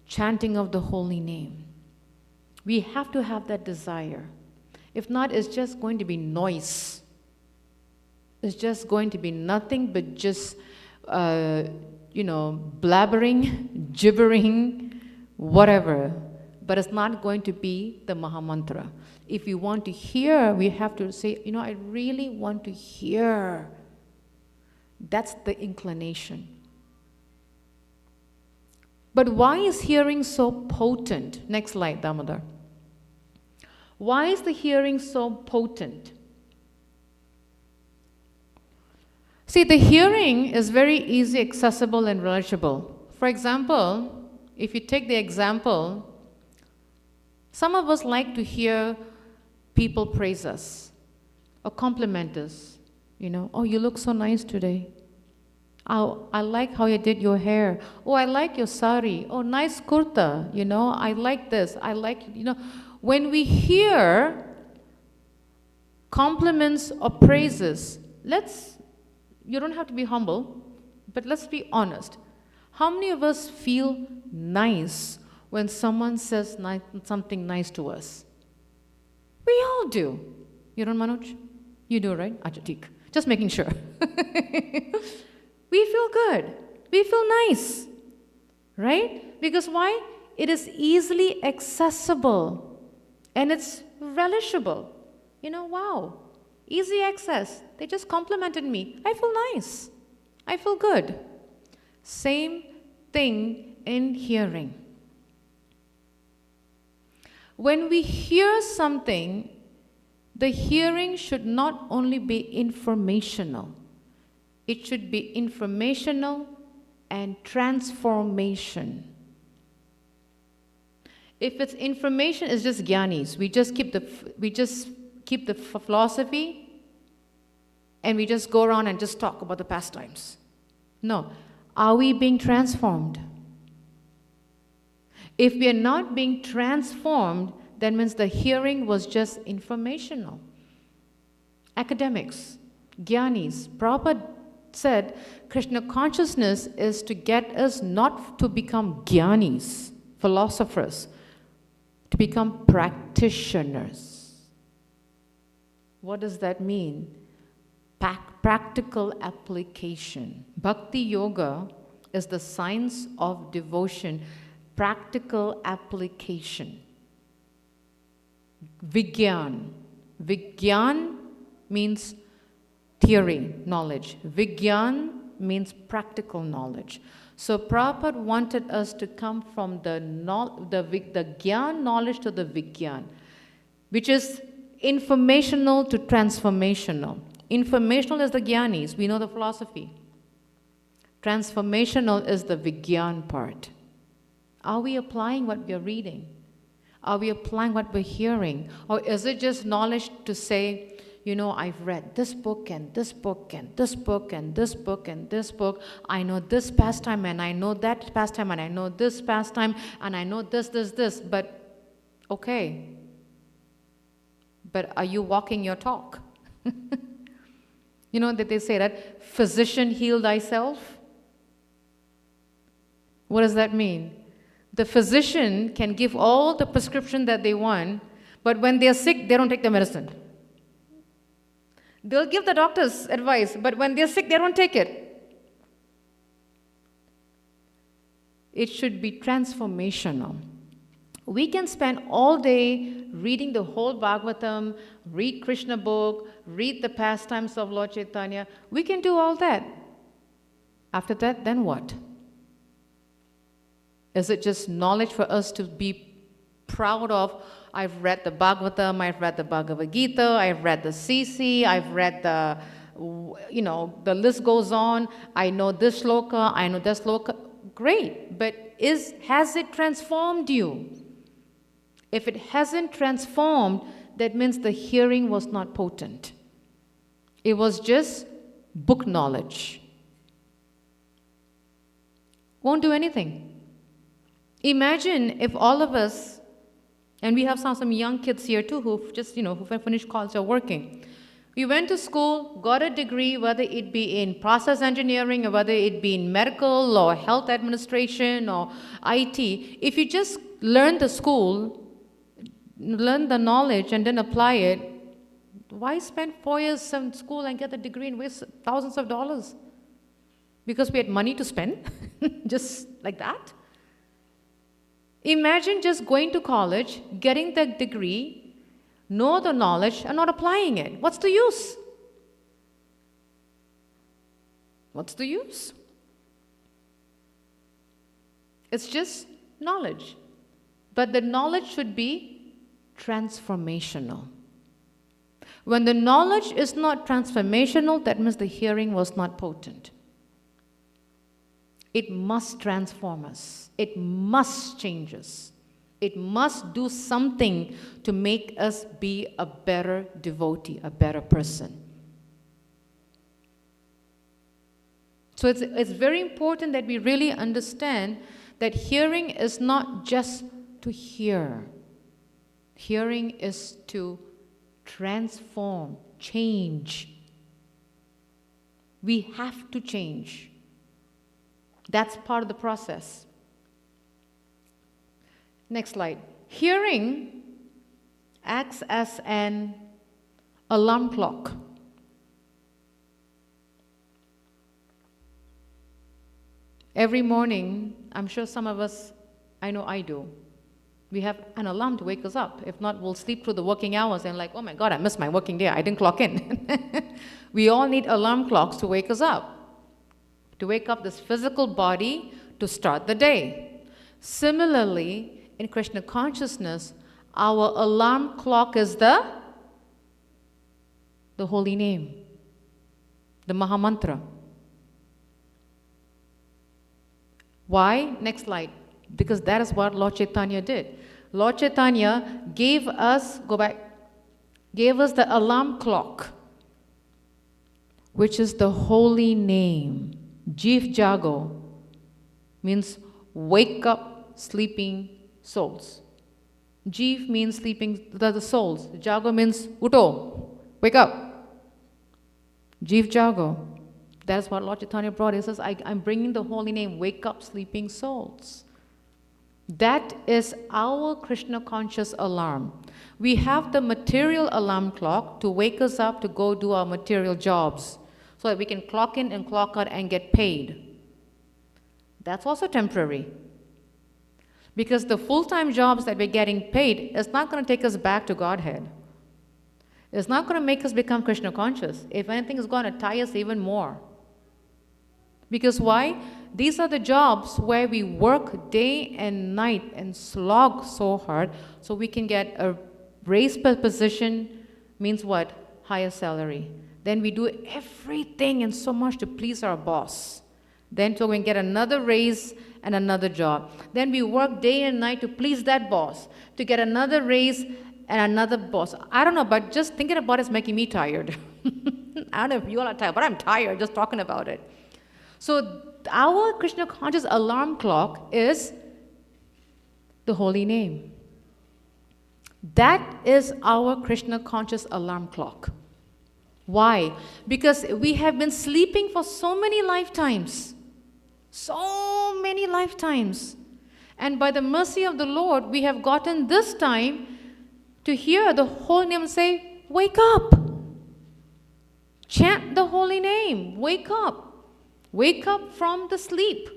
chanting of the holy name. We have to have that desire. If not, it's just going to be noise. It's just going to be nothing but just, blabbering, gibbering, whatever. But it's not going to be the Mahamantra. If we want to hear, we have to say, I really want to hear. That's the inclination. But why is hearing so potent? Next slide, Damodar. Why is the hearing so potent? See, the hearing is very easy, accessible, and reachable. For example, if you take the example, some of us like to hear people praise us or compliment us. Oh, you look so nice today. Oh, I like how you did your hair. Oh, I like your sari. Oh, nice kurta. I like this. I like, when we hear compliments or praises, you don't have to be humble, but let's be honest. How many of us feel nice when someone says something nice to us? We all do. You don't, Manoj? You do, right? Achatik. Just making sure. We feel good. We feel nice. Right? Because why? It is easily accessible. And it's relishable. Wow. Easy access. They just complimented me. I feel nice. I feel good. Same thing in hearing. When we hear something The hearing should not only be informational, it should be informational and transformation. If it's information, it's just jnanis. We just keep the philosophy and we just go around and just talk about the pastimes. No. Are we being transformed? If we are not being transformed, that means the hearing was just informational. Academics, jnanis. Prabhupada said Krishna consciousness is to get us not to become jnanis, philosophers, to become practitioners. What does that mean? Practical application. Bhakti yoga is the science of devotion, practical application. Vigyan. Vigyan means theory, knowledge. Vigyan means practical knowledge. So Prabhupada wanted us to come from the Gyan knowledge to the Vigyan, which is informational to transformational. Informational is the Jnanis, we know the philosophy. Transformational is the Vigyan part. Are we applying what we are reading? Are we applying what we're hearing? Or is it just knowledge to say, you know, I've read this book and this book and this book and this book and this book. I know this pastime and I know that pastime and I know this pastime and I know this. But, okay. But are you walking your talk? You know that they say that, physician, heal thyself? What does that mean? The physician can give all the prescription that they want, but when they're sick, they don't take the medicine. They'll give the doctor's advice, but when they're sick, they don't take it. It should be transformational. We can spend all day reading the whole Bhagavatam, read Krishna book, read the pastimes of Lord Chaitanya. We can do all that. After that, then what? Is it just knowledge for us to be proud of? I've read the Bhagavatam, I've read the Bhagavad Gita, I've read the CC, I've read the, you know, the list goes on. I know this shloka, I know that shloka. Great, but has it transformed you? If it hasn't transformed, that means the hearing was not potent. It was just book knowledge. Won't do anything. Imagine if all of us, and we have some young kids here too who've just, who finished college or working. We went to school, got a degree, whether it be in process engineering or whether it be in medical or health administration or IT. If you just learn the school, learn the knowledge and then apply it, why spend 4 years in school and get the degree and waste thousands of dollars? Because we had money to spend, just like that. Imagine just going to college, getting the degree, know the knowledge, and not applying it. What's the use? What's the use? It's just knowledge. But the knowledge should be transformational. When the knowledge is not transformational, that means the hearing was not potent. It must transform us. It must change us. It must do something to make us be a better devotee, a better person. So it's very important that we really understand that hearing is not just to hear. Hearing is to transform, change. We have to change. That's part of the process. Next slide. Hearing acts as an alarm clock. Every morning, I'm sure some of us, I know I do, we have an alarm to wake us up. If not, we'll sleep through the working hours and like, oh my God, I missed my working day. I didn't clock in. We all need alarm clocks to wake us up. To wake up this physical body to start the day. Similarly, in Krishna consciousness, our alarm clock is the the holy name, the Mahamantra. Why? Next slide. Because that is what Lord Chaitanya did. Lord Chaitanya gave us, gave us the alarm clock, which is the holy name. Jeev Jago means wake up sleeping souls. Jeev means sleeping, the souls. Jago means uto, wake up. Jeev Jago. That's what Lord Chaitanya brought. He says, I'm bringing the holy name, wake up sleeping souls. That is our Krishna conscious alarm. We have the material alarm clock to wake us up to go do our material jobs so that we can clock in and clock out and get paid. That's also temporary. Because the full-time jobs that we're getting paid is not going to take us back to Godhead. It's not going to make us become Krishna conscious. If anything, it's going to tie us even more. Because why? These are the jobs where we work day and night and slog so hard so we can get a raise per position, means what? Higher salary. Then we do everything and so much to please our boss. Then so we can get another raise and another job. Then we work day and night to please that boss, to get another raise and another boss. I don't know, but just thinking about it is making me tired. I don't know if you all are tired, but I'm tired just talking about it. So our Krishna conscious alarm clock is the holy name. That is our Krishna conscious alarm clock. Why? Because we have been sleeping for so many lifetimes. So many lifetimes. And by the mercy of the Lord, we have gotten this time to hear the holy name say, wake up. Chant the holy name. Wake up. Wake up from the sleep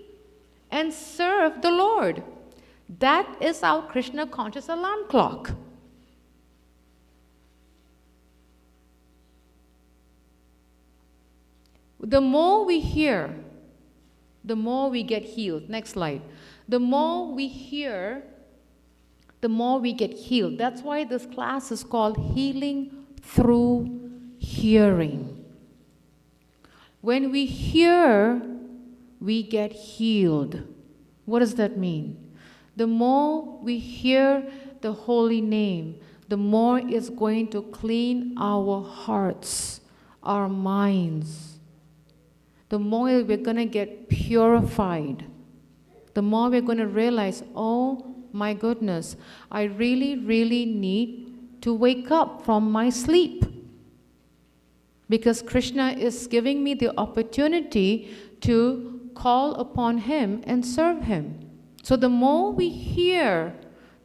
and serve the Lord. That is our Krishna conscious alarm clock. The more we hear, the more we get healed. Next slide. The more we hear, the more we get healed. That's why this class is called Healing Through Hearing. When we hear, we get healed. What does that mean? The more we hear the holy name, the more it's going to clean our hearts, our minds. The more we're going to get purified. The more we're going to realize, oh my goodness, I really, really need to wake up from my sleep. Because Krishna is giving me the opportunity to call upon Him and serve Him. So the more we hear,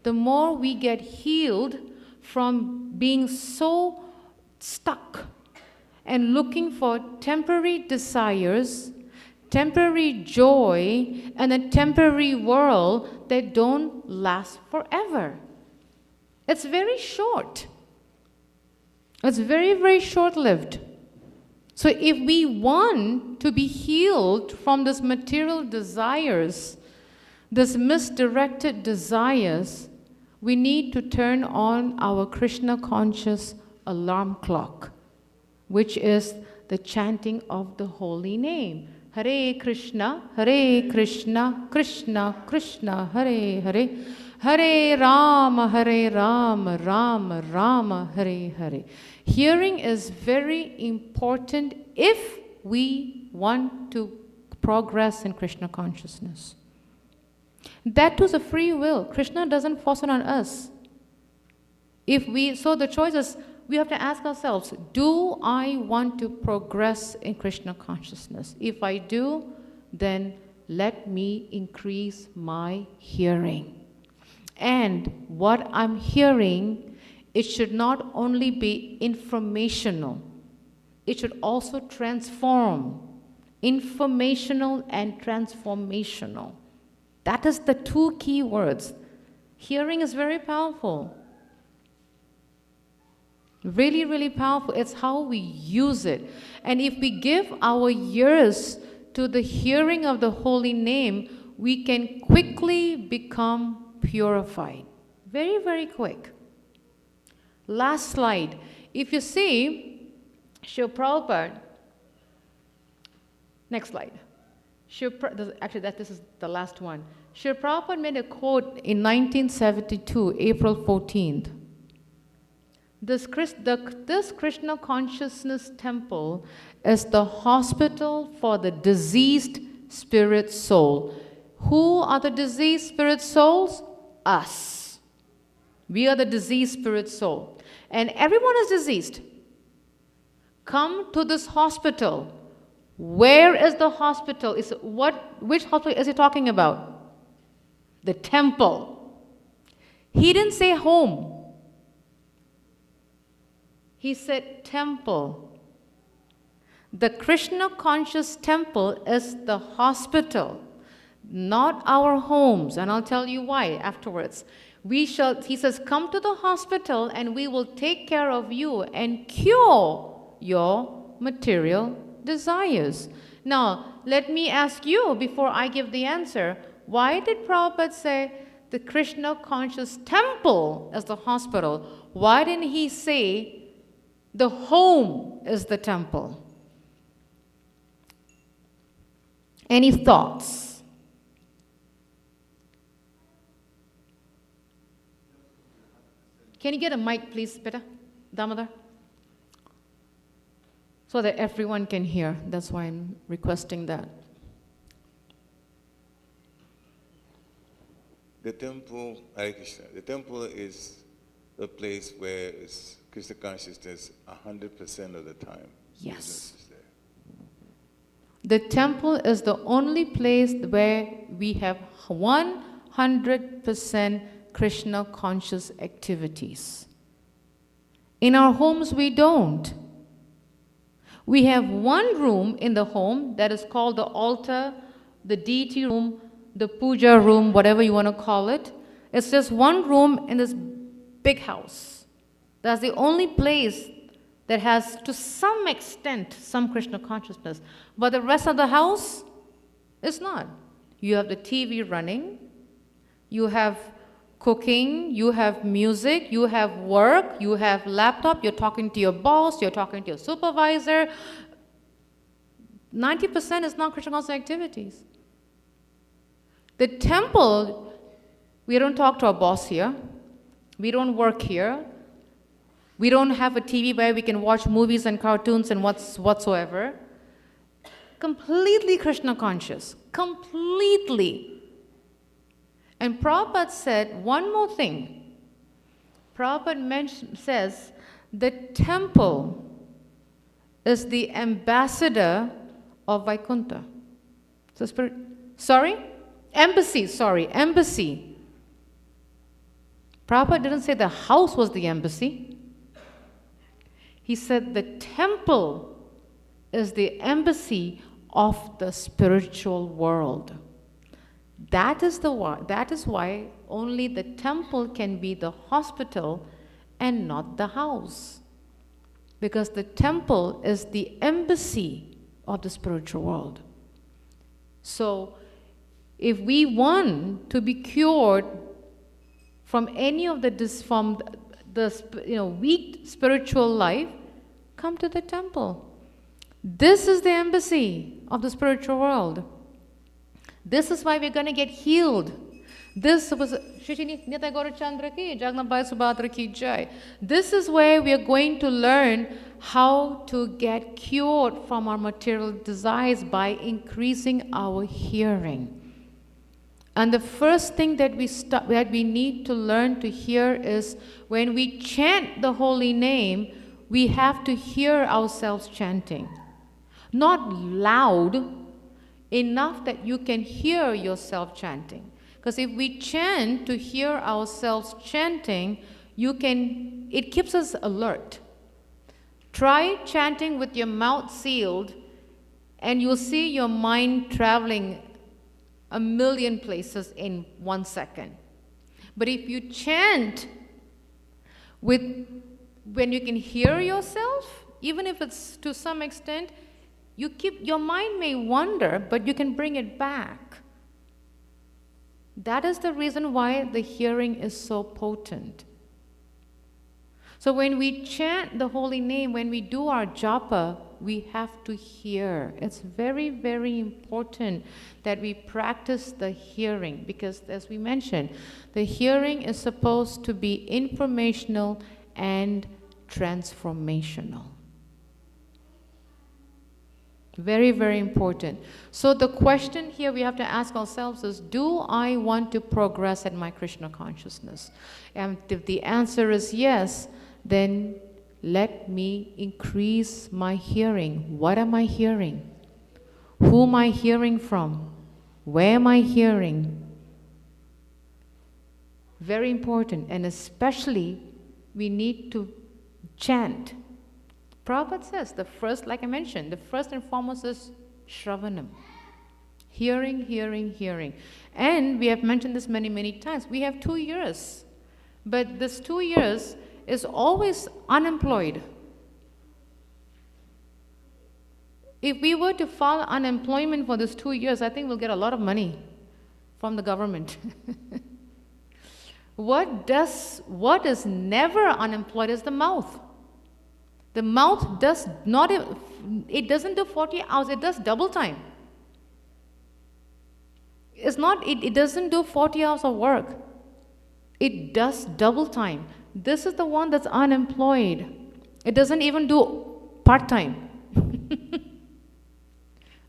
the more we get healed from being so stuck and looking for temporary desires, temporary joy, and a temporary world that don't last forever. It's very short. It's very, very short-lived. So if we want to be healed from this material desires, this misdirected desires, we need to turn on our Krishna conscious alarm clock, which is the chanting of the holy name. Hare Krishna, Krishna Krishna, Hare Hare, Hare Rama, Rama Rama, Hare Hare. Hearing is very important if we want to progress in Krishna consciousness. That too is a free will. Krishna doesn't force it on us. So the choice is, we have to ask ourselves, do I want to progress in Krishna consciousness? If I do, then let me increase my hearing. And what I'm hearing, it should not only be informational, it should also transform. Informational and transformational. That is the two key words. Hearing is very powerful. Really, really powerful. It's how we use it. And if we give our ears to the hearing of the holy name, we can quickly become purified. Very, very quick. Last slide. If you see, Srila Prabhupada, next slide. Actually, this is the last one. Srila Prabhupada made a quote in 1972, April 14th. This Krishna consciousness temple is the hospital for the diseased spirit soul. Who are the diseased spirit souls? Us. We are the diseased spirit soul. And everyone is diseased. Come to this hospital. Where is the hospital? Which hospital is he talking about? The temple. He didn't say home. He said temple. The Krishna conscious temple is the hospital, not our homes. And I'll tell you why afterwards. He says, come to the hospital and we will take care of you and cure your material desires. Now, let me ask you before I give the answer, why did Prabhupada say the Krishna conscious temple is the hospital? Why didn't he say the home is the temple? Any thoughts? Can you get a mic, please, Peter? Damodar? So that everyone can hear. That's why I'm requesting that. The temple, Hare Krishna, the temple is a place where it's Krishna consciousness 100% of the time. Yes. The temple is the only place where we have 100% Krishna conscious activities. In our homes, we don't. We have one room in the home that is called the altar, the deity room, the puja room, whatever you want to call it. It's just one room in this big house. That's the only place that has, to some extent, some Krishna consciousness. But the rest of the house is not. You have the TV running, you have cooking, you have music, you have work, you have laptop, you're talking to your boss, you're talking to your supervisor. 90% is non-Krishna conscious activities. The temple, we don't talk to our boss here. We don't work here. We don't have a TV where we can watch movies and cartoons and whatsoever. Completely Krishna conscious. Completely. And Prabhupada said one more thing. Prabhupada says the temple is the ambassador of Vaikuntha. So embassy. Prabhupada didn't say the house was the embassy. He said the temple is the embassy of the spiritual world. That is why only the temple can be the hospital and not the house. Because the temple is the embassy of the spiritual world. So, if we want to be cured from any of the weak spiritual life, come to the temple. This is the embassy of the spiritual world. This is why we're going to get healed. This was This is where we are going to learn how to get cured from our material desires by increasing our hearing. And the first thing that we need to learn to hear is when we chant the holy name, we have to hear ourselves chanting. Not loud, enough that you can hear yourself chanting. Because if we chant to hear ourselves chanting, it keeps us alert. Try chanting with your mouth sealed, and you'll see your mind traveling 1,000,000 places in 1 second. But if you chant when you can hear yourself, even if it's to some extent, your mind may wander, but you can bring it back. That is the reason why the hearing is so potent. So when we chant the holy name, when we do our japa, we have to hear. It's very, very important that we practice the hearing, because as we mentioned, the hearing is supposed to be informational and transformational. Very, very important. So the question here we have to ask ourselves is, do I want to progress in my Krishna consciousness? And if the answer is yes, then let me increase my hearing. What am I hearing? Who am I hearing from? Where am I hearing? Very important. And especially, we need to chant. Prabhupada says, the first, like I mentioned, the first and foremost is sravanam. Hearing, hearing, hearing. And we have mentioned this many, many times. We have 2 years. But this 2 years is always unemployed. If we were to file unemployment for this 2 years, I think we'll get a lot of money from the government. What is never unemployed is the mouth. The mouth does not, it doesn't do 40 hours, it does double time. It doesn't do 40 hours of work. It does double time. This is the one that's unemployed. It doesn't even do part-time.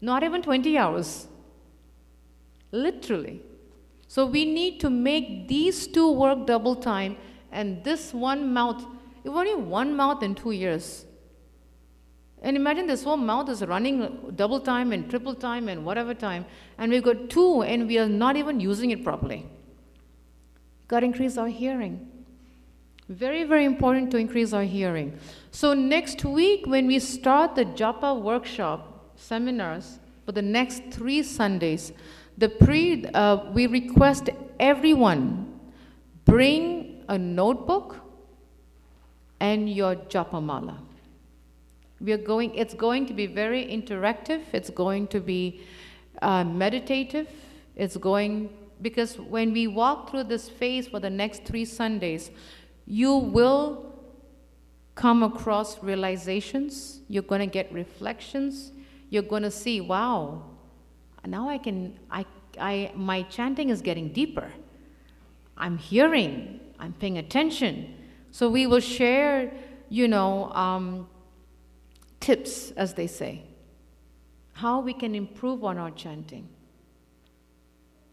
Not even 20 hours. Literally. So we need to make these two work double time, and this one mouth, only one mouth in 2 years. And imagine this whole mouth is running double time and triple time and whatever time, and we've got 2 and we are not even using it properly. Got to increase our hearing. Very, very important to increase our hearing. So next week when we start the Japa workshop seminars for the next 3 Sundays, we request everyone bring a notebook and your Japa mala. It's going to be very interactive. It's going to be meditative. Because when we walk through this phase for the next 3 Sundays, you will come across realizations. You're going to get reflections. You're going to see, wow, now my chanting is getting deeper. I'm hearing, I'm paying attention. So we will share, tips, as they say, how we can improve on our chanting.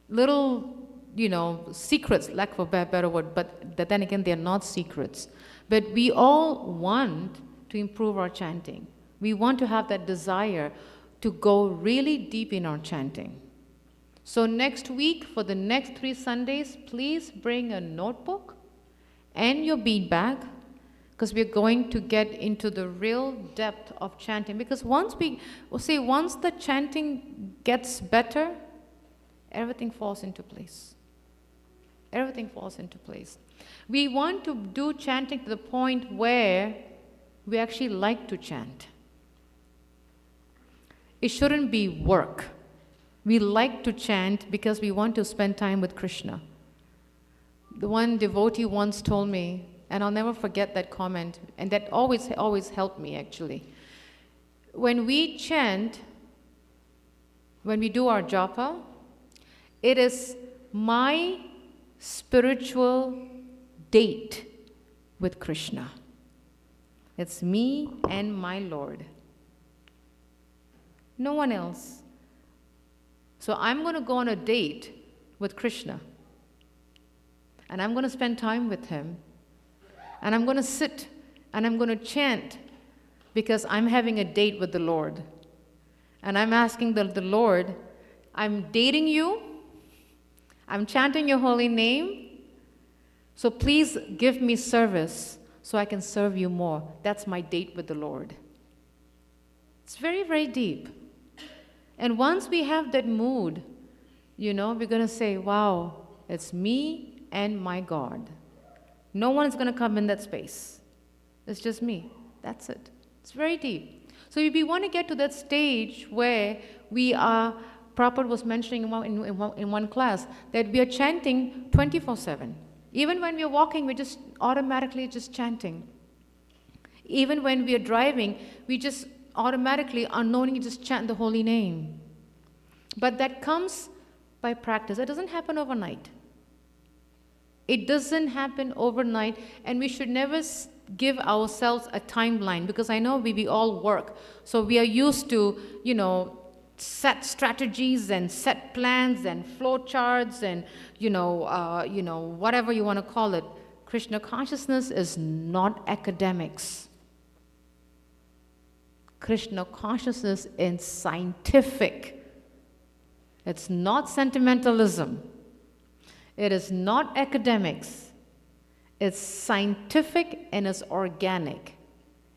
Little, secrets, lack of a better word, but then again, they're not secrets. But we all want to improve our chanting. We want to have that desire to go really deep in our chanting. So next week, for the next 3 Sundays, please bring a notebook and your bead bag, because we're going to get into the real depth of chanting. Because once the chanting gets better, everything falls into place. Everything falls into place. We want to do chanting to the point where we actually like to chant. It shouldn't be work. We like to chant because we want to spend time with Krishna. The one devotee once told me, and I'll never forget that comment, and that always helped me actually. When we chant, when we do our japa, it is my spiritual date with Krishna. It's me and my Lord. No one else. So I'm going to go on a date with Krishna. And I'm going to spend time with him. And I'm going to sit and I'm going to chant because I'm having a date with the Lord. And I'm asking the Lord, I'm dating you. I'm chanting your holy name. So please give me service so I can serve you more. That's my date with the Lord. It's very, very deep. And once we have that mood, we're going to say, wow, it's me and my God. No one is going to come in that space. It's just me. That's it. It's very deep. So if we want to get to that stage where we are, Prabhupada was mentioning in one class, that we are chanting 24/7. Even when we're walking, we're just automatically just chanting. Even when we are driving, we just automatically, unknowingly just chant the holy name. But that comes by practice. It doesn't happen overnight. It doesn't happen overnight, and we should never give ourselves a timeline, because I know we all work. So we are used to, set strategies and set plans and flow charts and, whatever you want to call it. Krishna consciousness is not academics. Krishna consciousness is scientific. It's not sentimentalism. It is not academics. It's scientific and it's organic.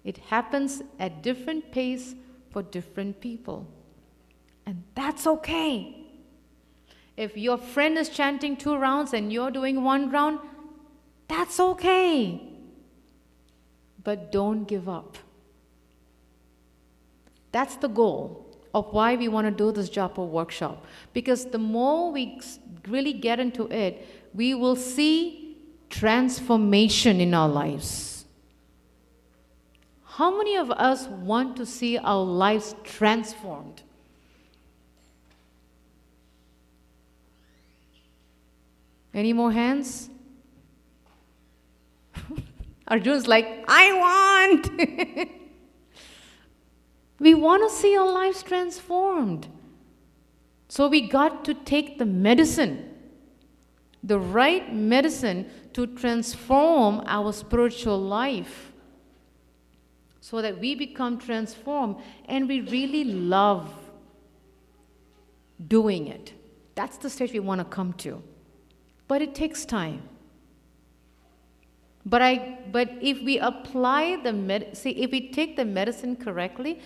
It happens at different pace for different people. And that's okay. If your friend is chanting 2 rounds and you're doing 1 round, that's okay. But don't give up. That's the goal of why we want to do this Japa workshop. Because the more we really get into it, we will see transformation in our lives. How many of us want to see our lives transformed? Any more hands? Arjun's like, I want! We want to see our lives transformed. So we got to take the medicine, the right medicine to transform our spiritual life so that we become transformed and we really love doing it. That's the stage we want to come to. But it takes time. But if we apply if we take the medicine correctly,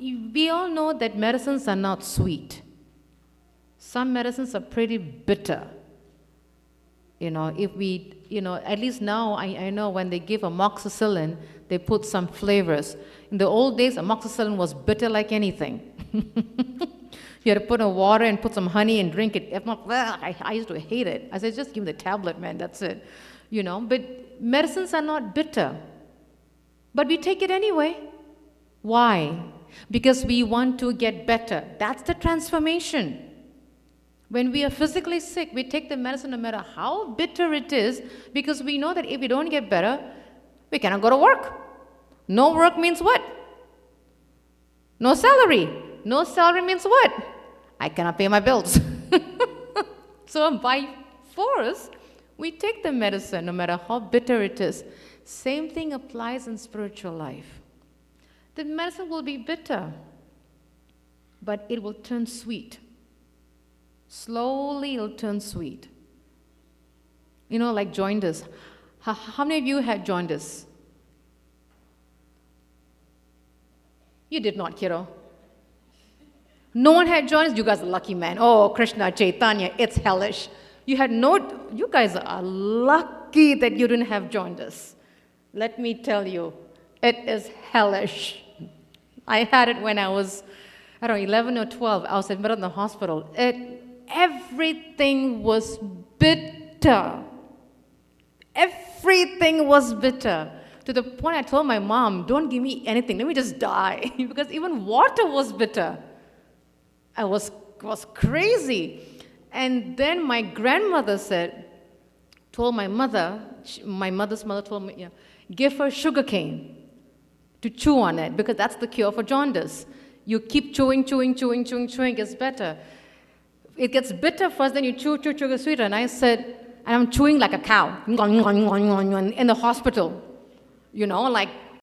we all know that medicines are not sweet. Some medicines are pretty bitter. If we, at least now I know when they give amoxicillin, they put some flavors. In the old days, amoxicillin was bitter like anything. You had to put in water and put some honey and drink it. If not, I used to hate it. I said, just give me the tablet, man, that's it. But medicines are not bitter. But we take it anyway. Why? Because we want to get better. That's the transformation. When we are physically sick, we take the medicine no matter how bitter it is, because we know that if we don't get better, we cannot go to work. No work means what? No salary. No salary means what? I cannot pay my bills. So by force, we take the medicine no matter how bitter it is. Same thing applies in spiritual life. The medicine will be bitter, but it will turn sweet. Slowly it'll turn sweet. Like jaundice. How many of you had jaundice? You did not, kiddo. No one had jaundice? You guys are lucky, man. Oh, Krishna, Chaitanya, it's hellish. You guys are lucky that you didn't have jaundice. Let me tell you, it is hellish. I had it when I was, 11 or 12. I was admitted in the hospital. Everything was bitter. Everything was bitter. To the point I told my mom, don't give me anything, let me just die. Because even water was bitter. I was crazy. And then my grandmother told my mother, my mother's mother told me, give her sugar cane to chew on it, because that's the cure for jaundice. You keep chewing, it gets better. It gets bitter first, then you chew, gets sweeter. And I said, I'm chewing like a cow in the hospital. Like